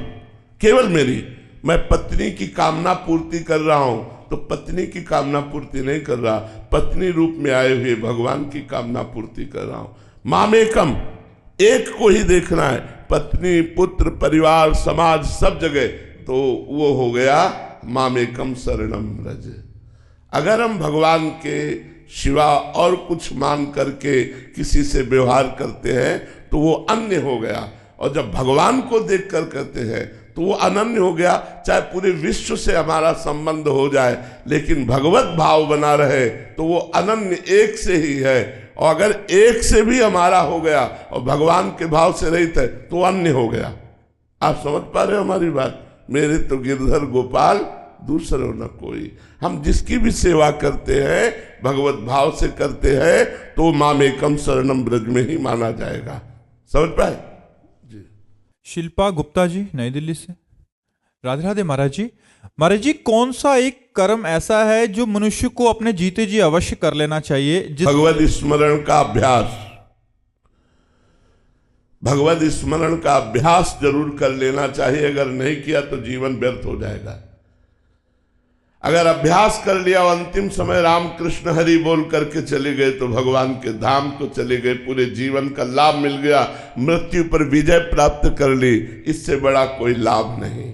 केवल मेरी। मैं पत्नी की कामना पूर्ति कर रहा हूं तो पत्नी की कामना पूर्ति नहीं कर रहा, पत्नी रूप में आए हुए भगवान की कामना पूर्ति कर रहा हूं। मामेकम, एक को ही देखना है, पत्नी पुत्र परिवार समाज सब जगह। तो वो हो गया मामेकम शरणम ब्रज। अगर हम भगवान के सिवा और कुछ मान करके किसी से व्यवहार करते हैं तो वो अन्य हो गया। और जब भगवान को देख कर करते हैं तो वो अनन्य हो गया। चाहे पूरे विश्व से हमारा संबंध हो जाए लेकिन भगवत भाव बना रहे तो वो अनन्य एक से ही है। और अगर एक से भी हमारा हो गया और भगवान के भाव से रहित है तो अन्य हो गया। आप समझ पा रहे हो हमारी बात? मेरे तो गिरधर गोपाल दूसरे न कोई। हम जिसकी भी सेवा करते हैं भगवत भाव से करते हैं तो मामेकम शरणम ब्रज में ही माना जाएगा। समझ पाए? शिल्पा गुप्ता जी नई दिल्ली से, राधे राधे महाराज जी। महाराज जी, कौन सा एक कर्म ऐसा है जो मनुष्य को अपने जीते जी अवश्य कर लेना चाहिए? भगवत स्मरण का अभ्यास। भगवत स्मरण का अभ्यास जरूर कर लेना चाहिए। अगर नहीं किया तो जीवन व्यर्थ हो जाएगा। अगर अभ्यास कर लिया और अंतिम समय राम कृष्ण हरि बोल करके चले गए तो भगवान के धाम को चले गए, पूरे जीवन का लाभ मिल गया, मृत्यु पर विजय प्राप्त कर ली। इससे बड़ा कोई लाभ नहीं।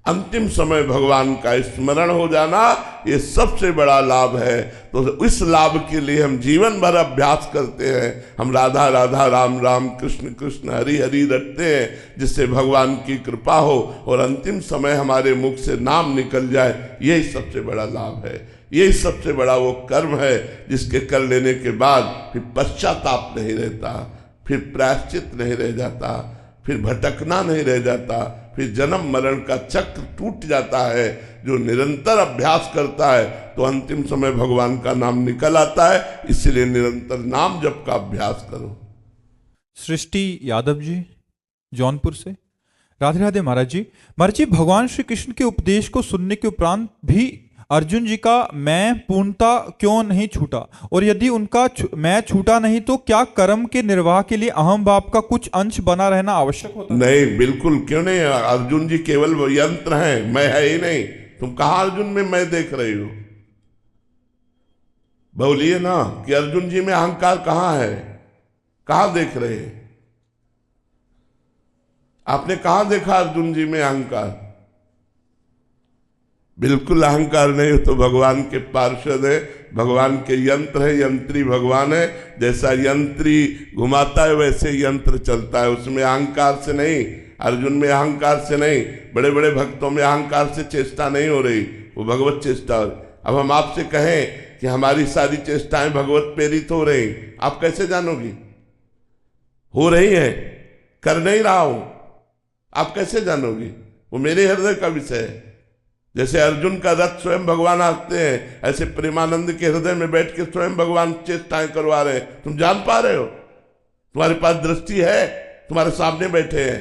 अंतिम समय भगवान का स्मरण हो जाना ये सबसे बड़ा लाभ है। तो इस लाभ के लिए हम जीवन भर अभ्यास करते हैं। हम राधा राधा राम राम कृष्ण कृष्ण हरि हरि रटते हैं, जिससे भगवान की कृपा हो और अंतिम समय हमारे मुख से नाम निकल जाए। यही सबसे बड़ा लाभ है, यही सबसे बड़ा वो कर्म है जिसके कर लेने के बाद फिर पश्चाताप नहीं रहता, फिर प्रायश्चित नहीं रह जाता, फिर भटकना नहीं रह जाता, फिर जन्म मरण का चक्र टूट जाता है। जो निरंतर अभ्यास करता है तो अंतिम समय भगवान का नाम निकल आता है। इसलिए निरंतर नाम जप का अभ्यास करो। सृष्टि यादव जी जौनपुर से, राधे राधे महाराज जी। महाराज जी, भगवान श्री कृष्ण के उपदेश को सुनने के उपरांत भी अर्जुन जी का मैं पूर्णता क्यों नहीं छूटा, और यदि उनका मैं छूटा नहीं तो क्या कर्म के निर्वाह के लिए अहम भाव का कुछ अंश बना रहना आवश्यक होता है? नहीं, बिल्कुल क्यों नहीं। अर्जुन जी केवल वो यंत्र हैं, मैं है ही नहीं। तुम कहां अर्जुन में मैं देख रही हो? बोलिए ना कि अर्जुन जी में अहंकार कहां है, कहां देख रहे हैं? आपने कहां देखा अर्जुन जी में अहंकार? बिल्कुल अहंकार नहीं हो तो भगवान के पार्षद है, भगवान के यंत्र है, यंत्री भगवान है। जैसा यंत्री घुमाता है वैसे यंत्र चलता है, उसमें अहंकार से नहीं, अर्जुन में अहंकार से नहीं, बड़े बड़े भक्तों में अहंकार से चेष्टा नहीं हो रही, वो भगवत चेष्टा हो रही। अब हम आपसे कहें कि हमारी सारी चेष्टाएं भगवत प्रेरित हो रही, आप कैसे जानोगी? हो रही है, कर नहीं रहा हूं, आप कैसे जानोगी? वो मेरे हृदय का विषय है। जैसे अर्जुन का रथ स्वयं भगवान आते हैं, ऐसे प्रेमानंद के हृदय में बैठ के स्वयं भगवान चेष्टाएं करवा रहे हैं। तुम जान पा रहे हो? तुम्हारे पास दृष्टि है, तुम्हारे सामने बैठे हैं।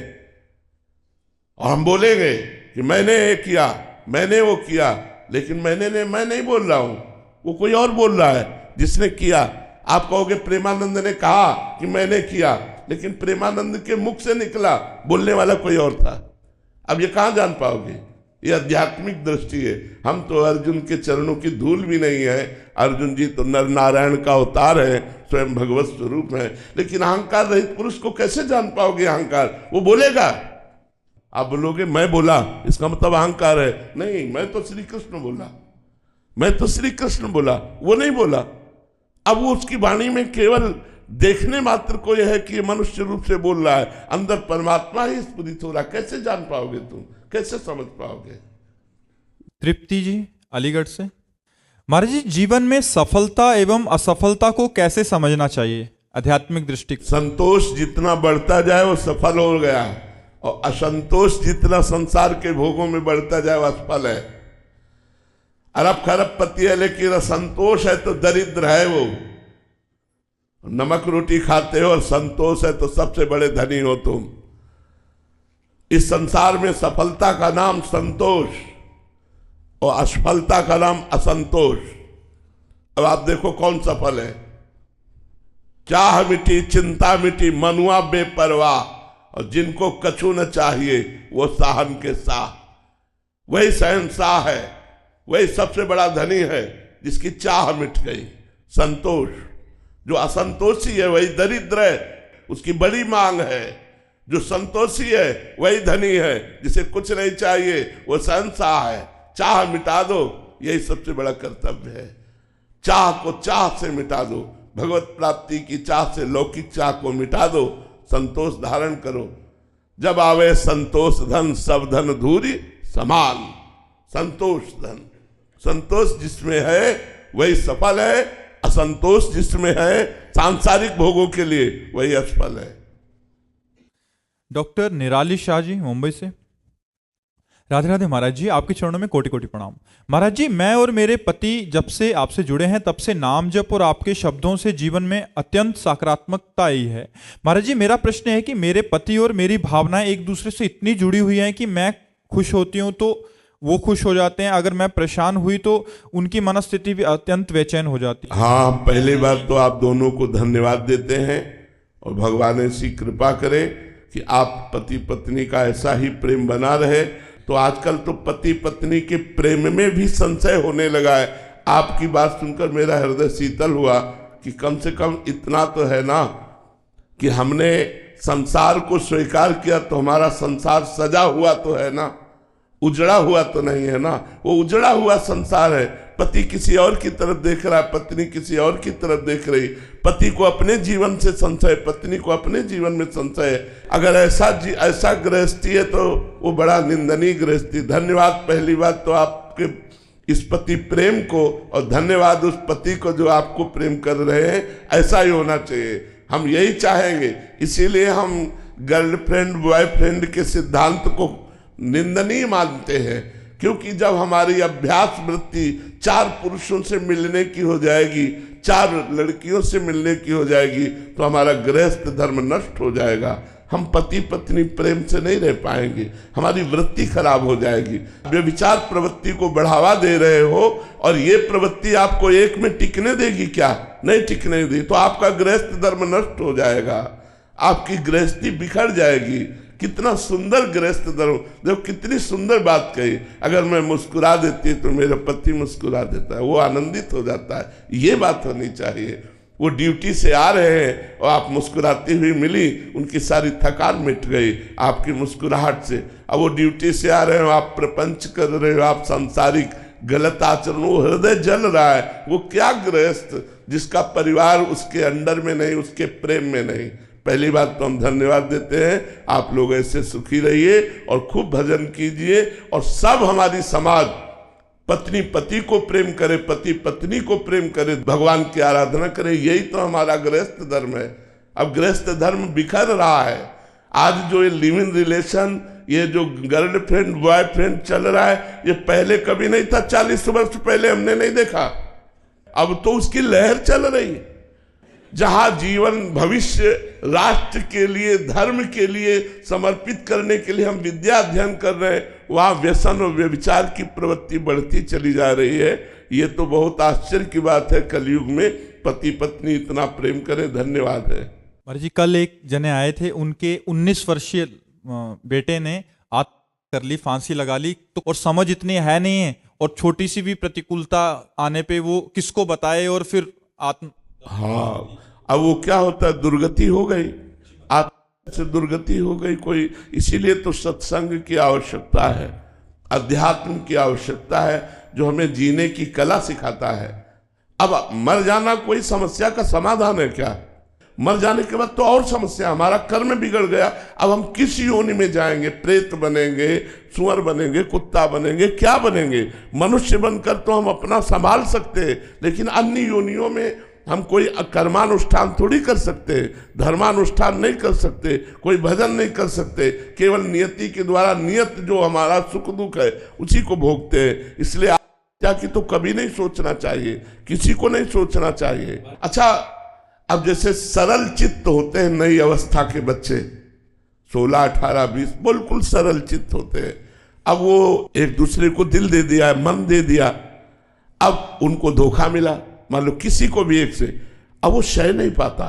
और हम बोलेंगे कि मैंने ये किया, मैंने वो किया, लेकिन मैं नहीं बोल रहा हूं, वो कोई और बोल रहा है जिसने किया। आप कहोगे प्रेमानंद ने कहा कि मैंने किया, लेकिन प्रेमानंद के मुख से निकला, बोलने वाला कोई और था। अब ये कहां जान पाओगे? ये आध्यात्मिक दृष्टि है। हम तो अर्जुन के चरणों की धूल भी नहीं है। अर्जुन जी तो नर नारायण का अवतार है, स्वयं भगवत स्वरूप है। लेकिन अहंकार रहित पुरुष को कैसे जान पाओगे? अहंकार वो बोलेगा, आप बोलोगे मैं बोला, इसका मतलब अहंकार है। नहीं, मैं तो श्री कृष्ण बोला, मैं तो श्री कृष्ण बोला, वो नहीं बोला। अब वो उसकी वाणी में केवल देखने मात्र को यह है कि मनुष्य रूप से बोल रहा है, अंदर परमात्मा ही स्फुरित हो रहा। कैसे जान पाओगे तुम, कैसे समझ पाओगे? तृप्ति जी अलीगढ़ से, महाराज जी, जीवन में सफलता एवं असफलता को कैसे समझना चाहिए आध्यात्मिक दृष्टि? संतोष जितना बढ़ता जाए वो सफल हो गया, और असंतोष जितना संसार के भोगों में बढ़ता जाए वो असफल है। अरब खरबपति है लेकिन असंतोष है तो दरिद्र है। वो नमक रोटी खाते हो और संतोष है तो सबसे बड़े धनी हो तुम। इस संसार में सफलता का नाम संतोष और असफलता का नाम असंतोष। अब आप देखो कौन सफल है? चाह मिटी चिंता मिटी मनुआ बेपरवाह, और जिनको कछु न चाहिए वो साहन के साह। वही शहंशाह है, वही सबसे बड़ा धनी है जिसकी चाह मिट गई। संतोष। जो असंतोषी है वही दरिद्र है, उसकी बड़ी मांग है। जो संतोषी है वही धनी है, जिसे कुछ नहीं चाहिए, वो शहंशाह है। चाह मिटा दो, यही सबसे बड़ा कर्तव्य है। चाह को चाह से मिटा दो, भगवत प्राप्ति की चाह से लौकिक चाह को मिटा दो, संतोष धारण करो। जब आवे संतोष धन सब धन धूरी समान। संतोष धन, संतोष जिसमें है वही सफल है, असंतोष जिसमें है सांसारिक भोगों के लिए वही असफल है। डॉक्टर निराली शाह जी मुंबई से, राधे राधे महाराज जी, आपके चरणों में कोटि कोटि प्रणाम। महाराज जी, मैं और मेरे पति जब से आपसे जुड़े हैं तब से नाम जप और आपके शब्दों से जीवन में अत्यंत सकारात्मकता आई है। महाराज जी, मेरा प्रश्न है कि मेरे पति और मेरी भावनाएं एक दूसरे से इतनी जुड़ी हुई हैं कि मैं खुश होती हूँ तो वो खुश हो जाते हैं, अगर मैं परेशान हुई तो उनकी मनस्थिति भी अत्यंत बेचैन हो जाती है। हाँ, पहली बात तो आप दोनों को धन्यवाद देते हैं और भगवान ऐसी कृपा करे कि आप पति पत्नी का ऐसा ही प्रेम बना रहे। तो आजकल तो पति पत्नी के प्रेम में भी संशय होने लगा है। आपकी बात सुनकर मेरा हृदय शीतल हुआ कि कम से कम इतना तो है ना कि हमने संसार को स्वीकार किया तो हमारा संसार सजा हुआ तो है ना, उजड़ा हुआ तो नहीं है ना। वो उजड़ा हुआ संसार है, पति किसी और की तरफ देख रहा है, पत्नी किसी और की तरफ देख रही, पति को अपने जीवन से संशय, पत्नी को अपने जीवन में संशय है। अगर ऐसा गृहस्थी है तो वो बड़ा निंदनीय गृहस्थी। धन्यवाद पहली बात तो आपके इस पति प्रेम को, और धन्यवाद उस पति को जो आपको प्रेम कर रहे हैं। ऐसा ही होना चाहिए, हम यही चाहेंगे। इसीलिए हम गर्लफ्रेंड बॉयफ्रेंड के सिद्धांत को निंदनीय मानते हैं, क्योंकि जब हमारी अभ्यास वृत्ति 4 पुरुषों से मिलने की हो जाएगी, 4 लड़कियों से मिलने की हो जाएगी, तो हमारा गृहस्थ धर्म नष्ट हो जाएगा। हम पति पत्नी प्रेम से नहीं रह पाएंगे, हमारी वृत्ति खराब हो जाएगी। व्यभिचार प्रवृत्ति को बढ़ावा दे रहे हो और ये प्रवृत्ति आपको एक में टिकने देगी क्या? नहीं टिकने दी तो आपका गृहस्थ धर्म नष्ट हो जाएगा, आपकी गृहस्थी बिखर जाएगी। कितना सुंदर गृहस्थ धर्म, देखो कितनी सुंदर बात कही। अगर मैं मुस्कुरा देती तो मेरा पति मुस्कुरा देता है, वो आनंदित हो जाता है। ये बात होनी चाहिए। वो ड्यूटी से आ रहे हैं और आप मुस्कुराती हुई मिली, उनकी सारी थकान मिट गई आपकी मुस्कुराहट से। अब वो ड्यूटी से आ रहे हो, आप प्रपंच कर रहे हो, आप सांसारिक गलत आचरण, वो हृदय जल रहा है। वो क्या गृहस्थ जिसका परिवार उसके अंडर में नहीं, उसके प्रेम में नहीं। पहली बात तो हम धन्यवाद देते हैं, आप लोग ऐसे सुखी रहिए और खूब भजन कीजिए, और सब हमारी समाज पत्नी पति को प्रेम करे, पति पत्नी को प्रेम करे, भगवान की आराधना करे। यही तो हमारा गृहस्थ धर्म है। अब गृहस्थ धर्म बिखर रहा है। आज जो ये लिव इन रिलेशन, ये जो गर्लफ्रेंड बॉयफ्रेंड चल रहा है, ये पहले कभी नहीं था। 40 वर्ष पहले हमने नहीं देखा, अब तो उसकी लहर चल रही है। जहां जीवन भविष्य राष्ट्र के लिए, धर्म के लिए समर्पित करने के लिए हम विद्या अध्ययन कर रहे हैं, वहां व्यसन और व्यभिचार की प्रवृत्ति बढ़ती चली जा रही है। ये तो बहुत आश्चर्य की बात है, कलयुग में पति पत्नी इतना प्रेम करें। धन्यवाद है। महाराज जी, कल एक जने आए थे, उनके 19 वर्षीय बेटे ने आत्महत्या कर ली, फांसी लगा ली, तो और समझ इतनी है नहीं है, और छोटी सी भी प्रतिकूलता आने पे वो किसको बताए, और फिर हाँ, अब वो क्या होता है, दुर्गति हो गई, आत्मा से दुर्गति हो गई कोई। इसीलिए तो सत्संग की आवश्यकता है, अध्यात्म की आवश्यकता है, जो हमें जीने की कला सिखाता है। अब मर जाना कोई समस्या का समाधान है क्या? मर जाने के बाद तो और समस्या, हमारा कर्म बिगड़ गया। अब हम किस योनि में जाएंगे? प्रेत बनेंगे, सुअर बनेंगे, कुत्ता बनेंगे, क्या बनेंगे? मनुष्य बनकर तो हम अपना संभाल सकते हैं, लेकिन अन्य योनियों में हम कोई कर्मानुष्ठान थोड़ी कर सकते, धर्मानुष्ठान नहीं कर सकते, कोई भजन नहीं कर सकते। केवल नियति के द्वारा, नियत जो हमारा सुख दुख है उसी को भोगते हैं। इसलिए आत्महत्या की तो कभी नहीं सोचना चाहिए, किसी को नहीं सोचना चाहिए। अच्छा, अब जैसे सरल चित्त होते हैं नई अवस्था के बच्चे, 16, 18, 20, बिल्कुल सरल चित्त होते हैं। अब वो एक दूसरे को दिल दे दिया, मन दे दिया, अब उनको धोखा मिला, मान लो किसी को भी एक से, अब वो सह नहीं पाता,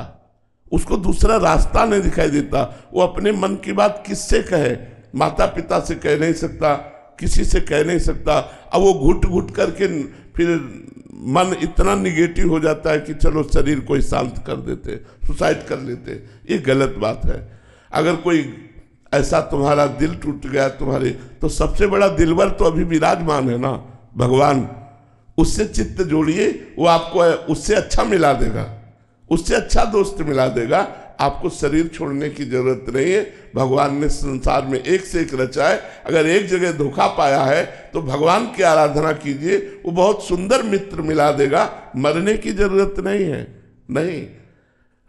उसको दूसरा रास्ता नहीं दिखाई देता। वो अपने मन की बात किससे कहे? माता पिता से कह नहीं सकता, किसी से कह नहीं सकता। अब वो घुट घुट करके फिर मन इतना निगेटिव हो जाता है कि चलो शरीर को शांत कर देते, सुसाइड कर लेते। ये गलत बात है। अगर कोई ऐसा तुम्हारा दिल टूट गया तुम्हारे, तो सबसे बड़ा दिलवर तो अभी विराजमान है ना, भगवान। उससे चित्त जोड़िए, वो आपको उससे अच्छा मिला देगा, उससे अच्छा दोस्त मिला देगा। आपको शरीर छोड़ने की जरूरत नहीं है। भगवान ने संसार में एक से एक रचा है। अगर एक जगह धोखा पाया है तो भगवान की आराधना कीजिए, वो बहुत सुंदर मित्र मिला देगा। मरने की जरूरत नहीं है। नहीं,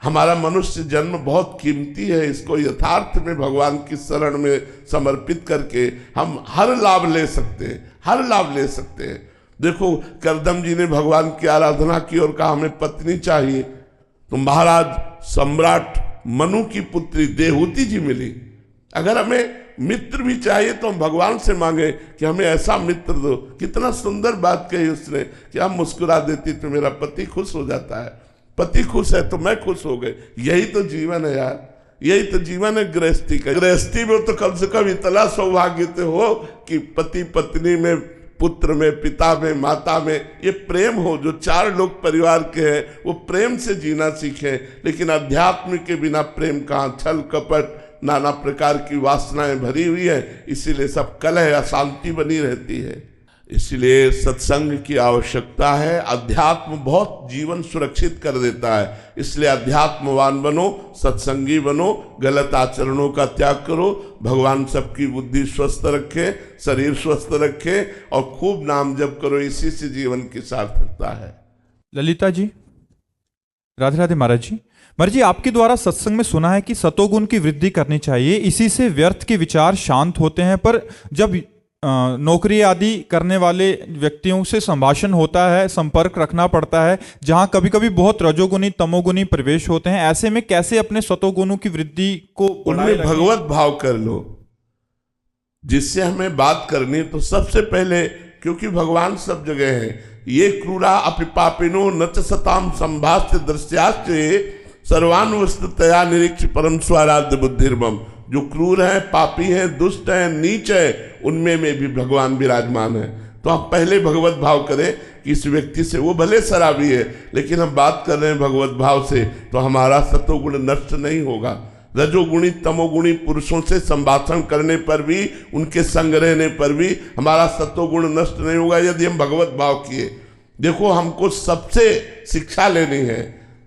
हमारा मनुष्य जन्म बहुत कीमती है। इसको यथार्थ में भगवान की शरण में समर्पित करके हम हर लाभ ले सकते हैं, हर लाभ ले सकते हैं। देखो, करदम जी ने भगवान की आराधना की और कहा हमें पत्नी चाहिए, तो महाराज सम्राट मनु की पुत्री देहूति जी मिली। अगर हमें मित्र भी चाहिए तो हम भगवान से मांगे कि हमें ऐसा मित्र दो। कितना सुंदर बात कही उसने कि हम मुस्कुरा देती तो मेरा पति खुश हो जाता है, पति खुश है तो मैं खुश हो गई। यही तो जीवन है यार, यही तो जीवन है गृहस्थी का। गृहस्थी में तो कम से कम इतना सौभाग्य तो हो कि पति पत्नी में, पुत्र में, पिता में, माता में ये प्रेम हो। जो 4 लोग परिवार के हैं वो प्रेम से जीना सीखें। लेकिन अध्यात्म के बिना प्रेम कहाँ, छल कपट नाना प्रकार की वासनाएं भरी हुई है, इसीलिए सब कलह अशांति बनी रहती है। इसलिए सत्संग की आवश्यकता है। अध्यात्म बहुत जीवन सुरक्षित कर देता है, इसलिए अध्यात्मवान बनो, सत्संगी बनो, गलत आचरणों का त्याग करो। भगवान सबकी बुद्धि स्वस्थ रखे, शरीर स्वस्थ रखे और खूब नाम जप करो, इसी से जीवन की सार्थकता है। ललिता जी, राधे राधे महाराज जी। महाराज जी, आपके द्वारा सत्संग में सुना है कि सतोगुण की वृद्धि करनी चाहिए, इसी से व्यर्थ के विचार शांत होते हैं। पर जब नौकरी आदि करने वाले व्यक्तियों से संभाषण होता है, संपर्क रखना पड़ता है, जहां कभी कभी बहुत रजोगुणी तमोगुणी प्रवेश होते हैं, ऐसे में कैसे अपने सतोगुणों की वृद्धि को उनमें भगवत भाव कर लो। जिससे हमें बात करनी तो सबसे पहले, क्योंकि भगवान सब जगह है, ये क्रूरा अपिपापिनो न च सताम संभाष्य दृश्याश्च सर्वानुवस्तया निरीक्ष परम स्वाराध्य बुद्धिर्मम। जो क्रूर है, पापी है, दुष्ट है, नीच है, उनमें में भी भगवान विराजमान है। तो हम पहले भगवत भाव करें कि इस व्यक्ति से, वो भले शराबी है लेकिन हम बात कर रहे हैं भगवत भाव से, तो हमारा सतोगुण नष्ट नहीं होगा। रजोगुणी तमोगुणी पुरुषों से संभाषण करने पर भी, उनके संग रहने पर भी हमारा सतोगुण नष्ट नहीं होगा यदि हम भगवत भाव किए। देखो, हमको सबसे शिक्षा लेनी है,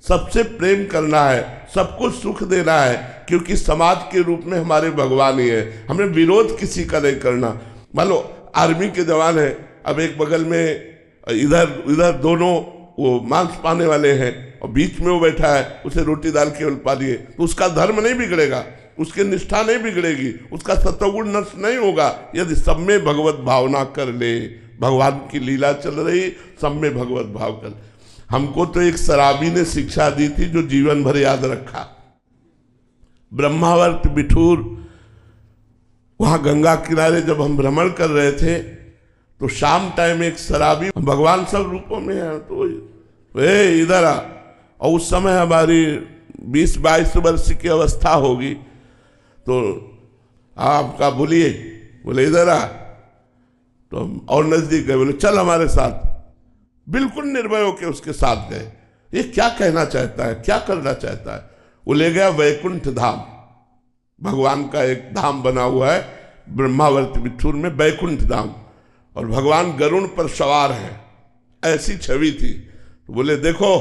सबसे प्रेम करना है, सबको सुख देना है, क्योंकि समाज के रूप में हमारे भगवान ही है। हमें विरोध किसी का नहीं करना। मान लो आर्मी के जवान है, अब एक बगल में इधर दोनों वो मांस पाने वाले हैं और बीच में वो बैठा है, उसे रोटी दाल केवल पानी है, तो उसका धर्म नहीं बिगड़ेगा, उसकी निष्ठा नहीं बिगड़ेगी, उसका सतोगुण नष्ट नहीं होगा यदि सब में भगवत भावना कर ले। भगवान की लीला चल रही, सब में भगवत भाव कर। हमको तो एक शराबी ने शिक्षा दी थी जो जीवन भर याद रखा। ब्रह्मावर्त बिठूर, वहां गंगा किनारे जब हम भ्रमण कर रहे थे तो शाम टाइम एक शराबी, भगवान सब रूपों में है, तो वे इधर आ। और उस समय हमारी 20-22 वर्ष की अवस्था होगी, तो आपका बोलिए, बोले इधर आ। तो हम और नजदीक गए, बोले चल हमारे साथ। बिल्कुल निर्भय होकर उसके साथ गए। ये क्या कहना चाहता है, क्या करना चाहता है? वो ले गया वैकुंठ धाम। भगवान का एक धाम बना हुआ है ब्रह्मावर्त बिठूर में, वैकुंठ धाम, और भगवान गरुड़ पर सवार हैं, ऐसी छवि थी। तो बोले देखो,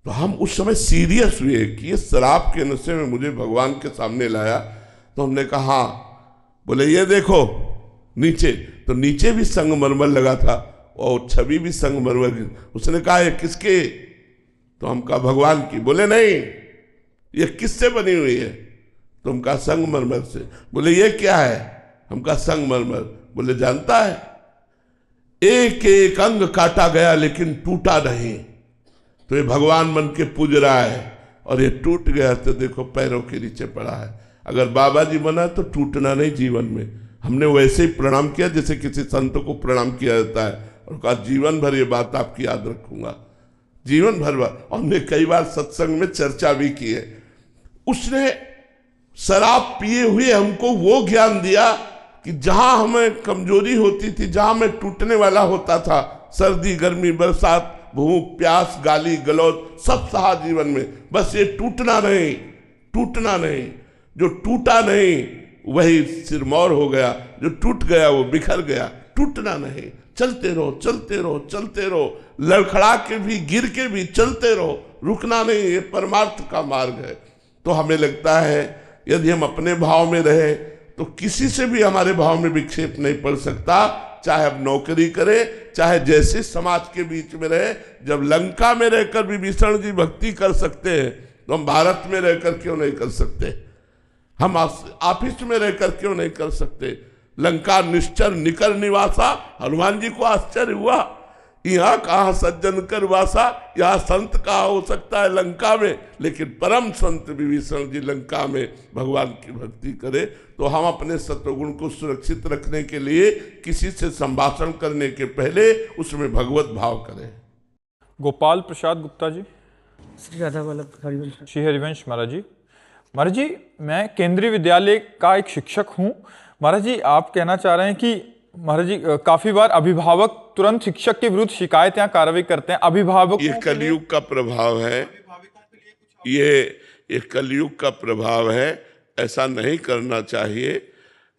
तो हम उस समय सीरियस हुए कि ये शराब के नशे में मुझे भगवान के सामने लाया। तो हमने कहा हाँ। बोले ये देखो नीचे, तो नीचे भी संगमरमर लगा था और छवि भी संगमरमर की। उसने कहा ये किसके? तो हम कहा भगवान की। बोले नहीं, ये किससे बनी हुई है? तो हम कहा संगमरमर से। बोले ये क्या है? हम कहा संगमरमर। बोले जानता है, एक एक अंग काटा गया लेकिन टूटा नहीं। तो ये भगवान बन के पूज रहा है और ये टूट गया तो देखो पैरों के नीचे पड़ा है। अगर बाबा जी बना तो टूटना नहीं जीवन में। हमने वैसे ही प्रणाम किया जैसे किसी संत को प्रणाम किया जाता है, और कहा जीवन भर ये बात आपकी याद रखूंगा, जीवन भर। और हमने कई बार सत्संग में चर्चा भी की है। उसने शराब पिए हुए हमको वो ज्ञान दिया कि जहां हमें कमजोरी होती थी, जहां मैं टूटने वाला होता था, सर्दी गर्मी बरसात भूख प्यास गाली गलौज सब सहा जीवन में, बस ये टूटना नहीं, टूटना नहीं। जो टूटा नहीं वही सिरमौर हो गया, जो टूट गया वो बिखर गया। टूटना नहीं, चलते रहो चलते रहो चलते रहो, लड़खड़ा के भी गिर के भी चलते रहो, रुकना नहीं, ये परमार्थ का मार्ग है। तो हमें लगता है यदि हम अपने भाव में रहे तो किसी से भी हमारे भाव में विक्षेप नहीं पड़ सकता, चाहे अब नौकरी करे, चाहे जैसे समाज के बीच में रहे। जब लंका में रहकर विभीषण जी भक्ति कर सकते हैं तो हम भारत में रहकर क्यों नहीं कर सकते? हम ऑफिस में रहकर क्यों नहीं कर सकते? लंका निश्चर निकर निवासा, हनुमान जी को आश्चर्य हुआ, यहाँ कहाँ सज्जन कर वासा, यहाँ संत कहाँ हो सकता है लंका में। लेकिन परम संत विभीषण जी लंका में भगवान की भक्ति करे। तो हम अपने सत्वगुण को सुरक्षित रखने के लिए किसी से संभाषण करने के पहले उसमें भगवत भाव करें। गोपाल प्रसाद गुप्ता जी। श्री राधा वल्लभ हरिवंश। श्री हरिवंश महाराज जी। महाराज जी, मैं केंद्रीय विद्यालय का एक शिक्षक हूँ। महाराज जी, आप कहना चाह रहे हैं कि महाराज जी काफी बार अभिभावक तुरंत शिक्षक के विरुद्ध शिकायत या कार्रवाई करते हैं। अभिभावक ये कलयुग का प्रभाव है, ये कलयुग का प्रभाव है, ऐसा नहीं करना चाहिए।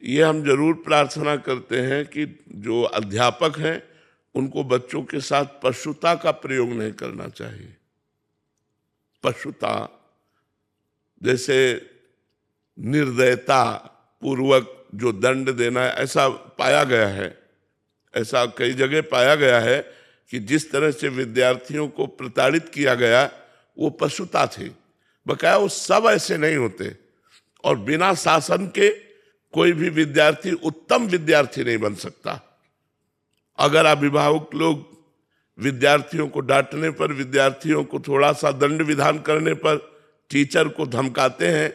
ये हम जरूर प्रार्थना करते हैं कि जो अध्यापक हैं उनको बच्चों के साथ पशुता का प्रयोग नहीं करना चाहिए। पशुता जैसे निर्दयता पूर्वक जो दंड देना है, ऐसा पाया गया है, ऐसा कई जगह पाया गया है कि जिस तरह से विद्यार्थियों को प्रताड़ित किया गया वो पशुता थी। बकाया वो सब ऐसे नहीं होते, और बिना शासन के कोई भी विद्यार्थी उत्तम विद्यार्थी नहीं बन सकता। अगर अभिभावक लोग विद्यार्थियों को डांटने पर, विद्यार्थियों को थोड़ा सा दंड विधान करने पर, टीचर को धमकाते हैं,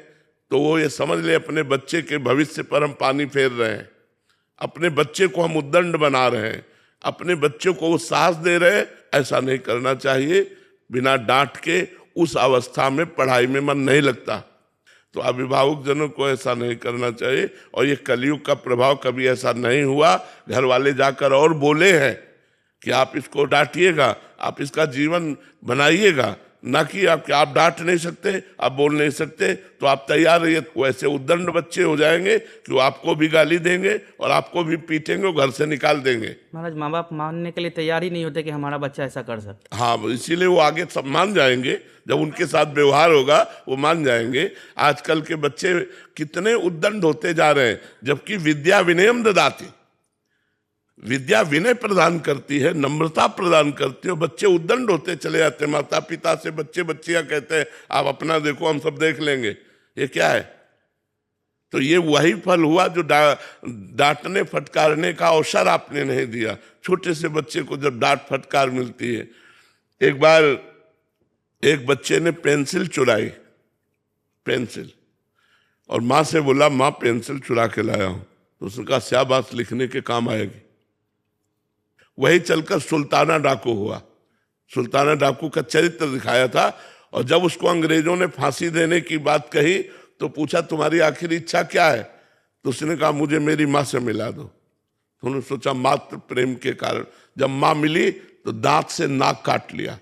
तो वो ये समझ ले अपने बच्चे के भविष्य पर हम पानी फेर रहे हैं, अपने बच्चे को हम उद्दंड बना रहे हैं, अपने बच्चे को वो साहस दे रहे हैं। ऐसा नहीं करना चाहिए। बिना डांट के उस अवस्था में पढ़ाई में मन नहीं लगता। तो अभिभावक जनों को ऐसा नहीं करना चाहिए। और ये कलयुग का प्रभाव, कभी ऐसा नहीं हुआ घर वाले जाकर और बोले हैं कि आप इसको डांटिएगा, आप इसका जीवन बनाइएगा, ना कि आप डांट नहीं सकते, आप बोल नहीं सकते, तो आप तैयार रहिए। वैसे उद्दंड बच्चे हो जाएंगे कि वो आपको भी गाली देंगे और आपको भी पीटेंगे, घर से निकाल देंगे। महाराज, माँ बाप मानने के लिए तैयार ही नहीं होते कि हमारा बच्चा ऐसा कर सकता। हाँ, इसीलिए वो आगे सब मान जाएंगे। जब उनके साथ व्यवहार होगा वो मान जाएंगे। आजकल के बच्चे कितने उद्दंड होते जा रहे हैं, जबकि विद्या विनयम ददाति, विद्या विनय प्रदान करती है, नम्रता प्रदान करती है। बच्चे उद्दंड होते चले जाते हैं। माता पिता से बच्चे बच्चियां कहते हैं आप अपना देखो, हम सब देख लेंगे। ये क्या है? तो ये वही फल हुआ जो डांटने फटकारने का अवसर आपने नहीं दिया। छोटे से बच्चे को जब डांट फटकार मिलती है। एक बार एक बच्चे ने पेंसिल चुराई, पेंसिल, और माँ से बोला माँ पेंसिल चुरा के लाया हूं। तो उसने कहा शाबाश, लिखने के काम आएगी। वही चलकर सुल्ताना डाकू हुआ। सुल्ताना डाकू का चरित्र दिखाया था, और जब उसको अंग्रेजों ने फांसी देने की बात कही तो पूछा तुम्हारी आखिरी इच्छा क्या है? तो उसने कहा मुझे मेरी माँ से मिला दो। तो उन्होंने सोचा मात्र प्रेम के कारण। जब माँ मिली तो दांत से नाक काट लिया।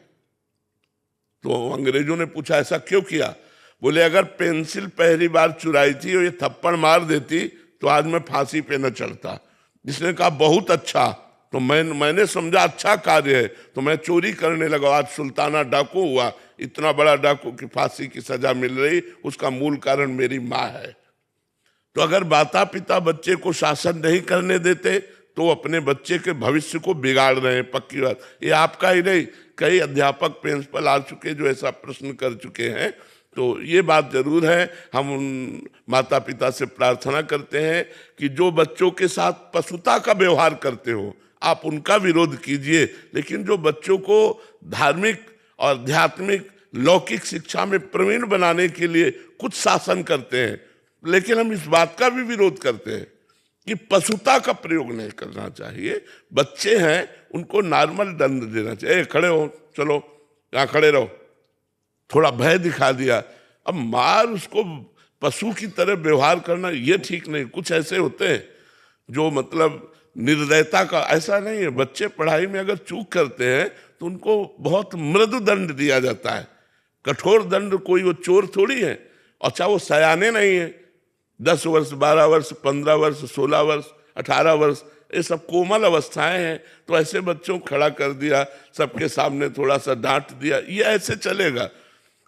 तो अंग्रेजों ने पूछा ऐसा क्यों किया? बोले अगर पेंसिल पहली बार चुराई थी और ये थप्पड़ मार देती तो आज मैं फांसी पे न चढ़ता। जिसने कहा बहुत अच्छा, तो मैंने समझा अच्छा कार्य है, तो मैं चोरी करने लगा। आज सुल्ताना डाकू हुआ, इतना बड़ा डाकू की फांसी की सजा मिल रही, उसका मूल कारण मेरी माँ है। तो अगर माता पिता बच्चे को शासन नहीं करने देते तो अपने बच्चे के भविष्य को बिगाड़ रहे हैं, पक्की बात। ये आपका ही नहीं, कई अध्यापक प्रिंसिपल आ चुके जो ऐसा प्रश्न कर चुके हैं। तो ये बात जरूर है, हम उन माता पिता से प्रार्थना करते हैं कि जो बच्चों के साथ पशुता का व्यवहार करते हो आप उनका विरोध कीजिए, लेकिन जो बच्चों को धार्मिक और आध्यात्मिक लौकिक शिक्षा में प्रवीण बनाने के लिए कुछ शासन करते हैं, लेकिन हम इस बात का भी विरोध करते हैं कि पशुता का प्रयोग नहीं करना चाहिए। बच्चे हैं, उनको नॉर्मल दंड देना चाहिए। खड़े हो, चलो यहाँ खड़े रहो, थोड़ा भय दिखा दिया, अब मार उसको पशु की तरह व्यवहार करना ये ठीक नहीं। कुछ ऐसे होते हैं जो मतलब निर्दयता का, ऐसा नहीं है। बच्चे पढ़ाई में अगर चूक करते हैं तो उनको बहुत मृदु दंड दिया जाता है, कठोर दंड। कोई वो चोर थोड़ी है। अच्छा वो सयाने नहीं है, 10 वर्ष 12 वर्ष 15 वर्ष 16 वर्ष 18 वर्ष, ये सब कोमल अवस्थाएं हैं। तो ऐसे बच्चों को खड़ा कर दिया, सबके सामने थोड़ा सा डांट दिया, ये ऐसे चलेगा।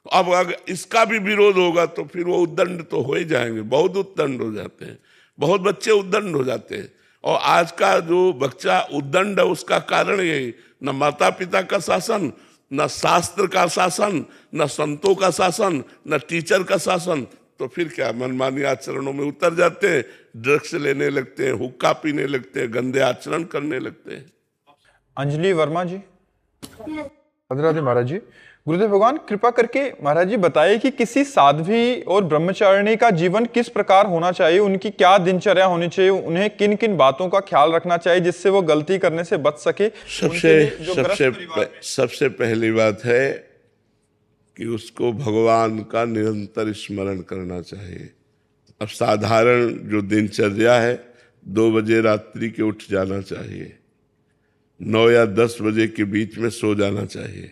अब अगर इसका भी विरोध होगा तो फिर वो उद्दंड तो हो ही जाएंगे। बहुत उद्दंड हो जाते हैं, बहुत बच्चे उद्दंड हो जाते हैं। और आज का जो बच्चा उद्दंड है उसका कारण यही, न माता पिता का शासन, न शास्त्र का शासन, न संतों का शासन, न टीचर का शासन। तो फिर क्या, मनमानी आचरणों में उतर जाते हैं, ड्रग्स लेने लगते हैं, हुक्का पीने लगते हैं, गंदे आचरण करने लगते हैं। अंजलि वर्मा जी। राधे राधे महाराज जी। गुरुदेव भगवान कृपा करके महाराज जी बताइए कि किसी साध्वी और ब्रह्मचारिणी का जीवन किस प्रकार होना चाहिए, उनकी क्या दिनचर्या होनी चाहिए, उन्हें किन किन बातों का ख्याल रखना चाहिए जिससे वो गलती करने से बच सके। सबसे पहली बात है कि उसको भगवान का निरंतर स्मरण करना चाहिए। अब साधारण जो दिनचर्या है, 2 बजे रात्रि के उठ जाना चाहिए, 9 या 10 बजे के बीच में सो जाना चाहिए।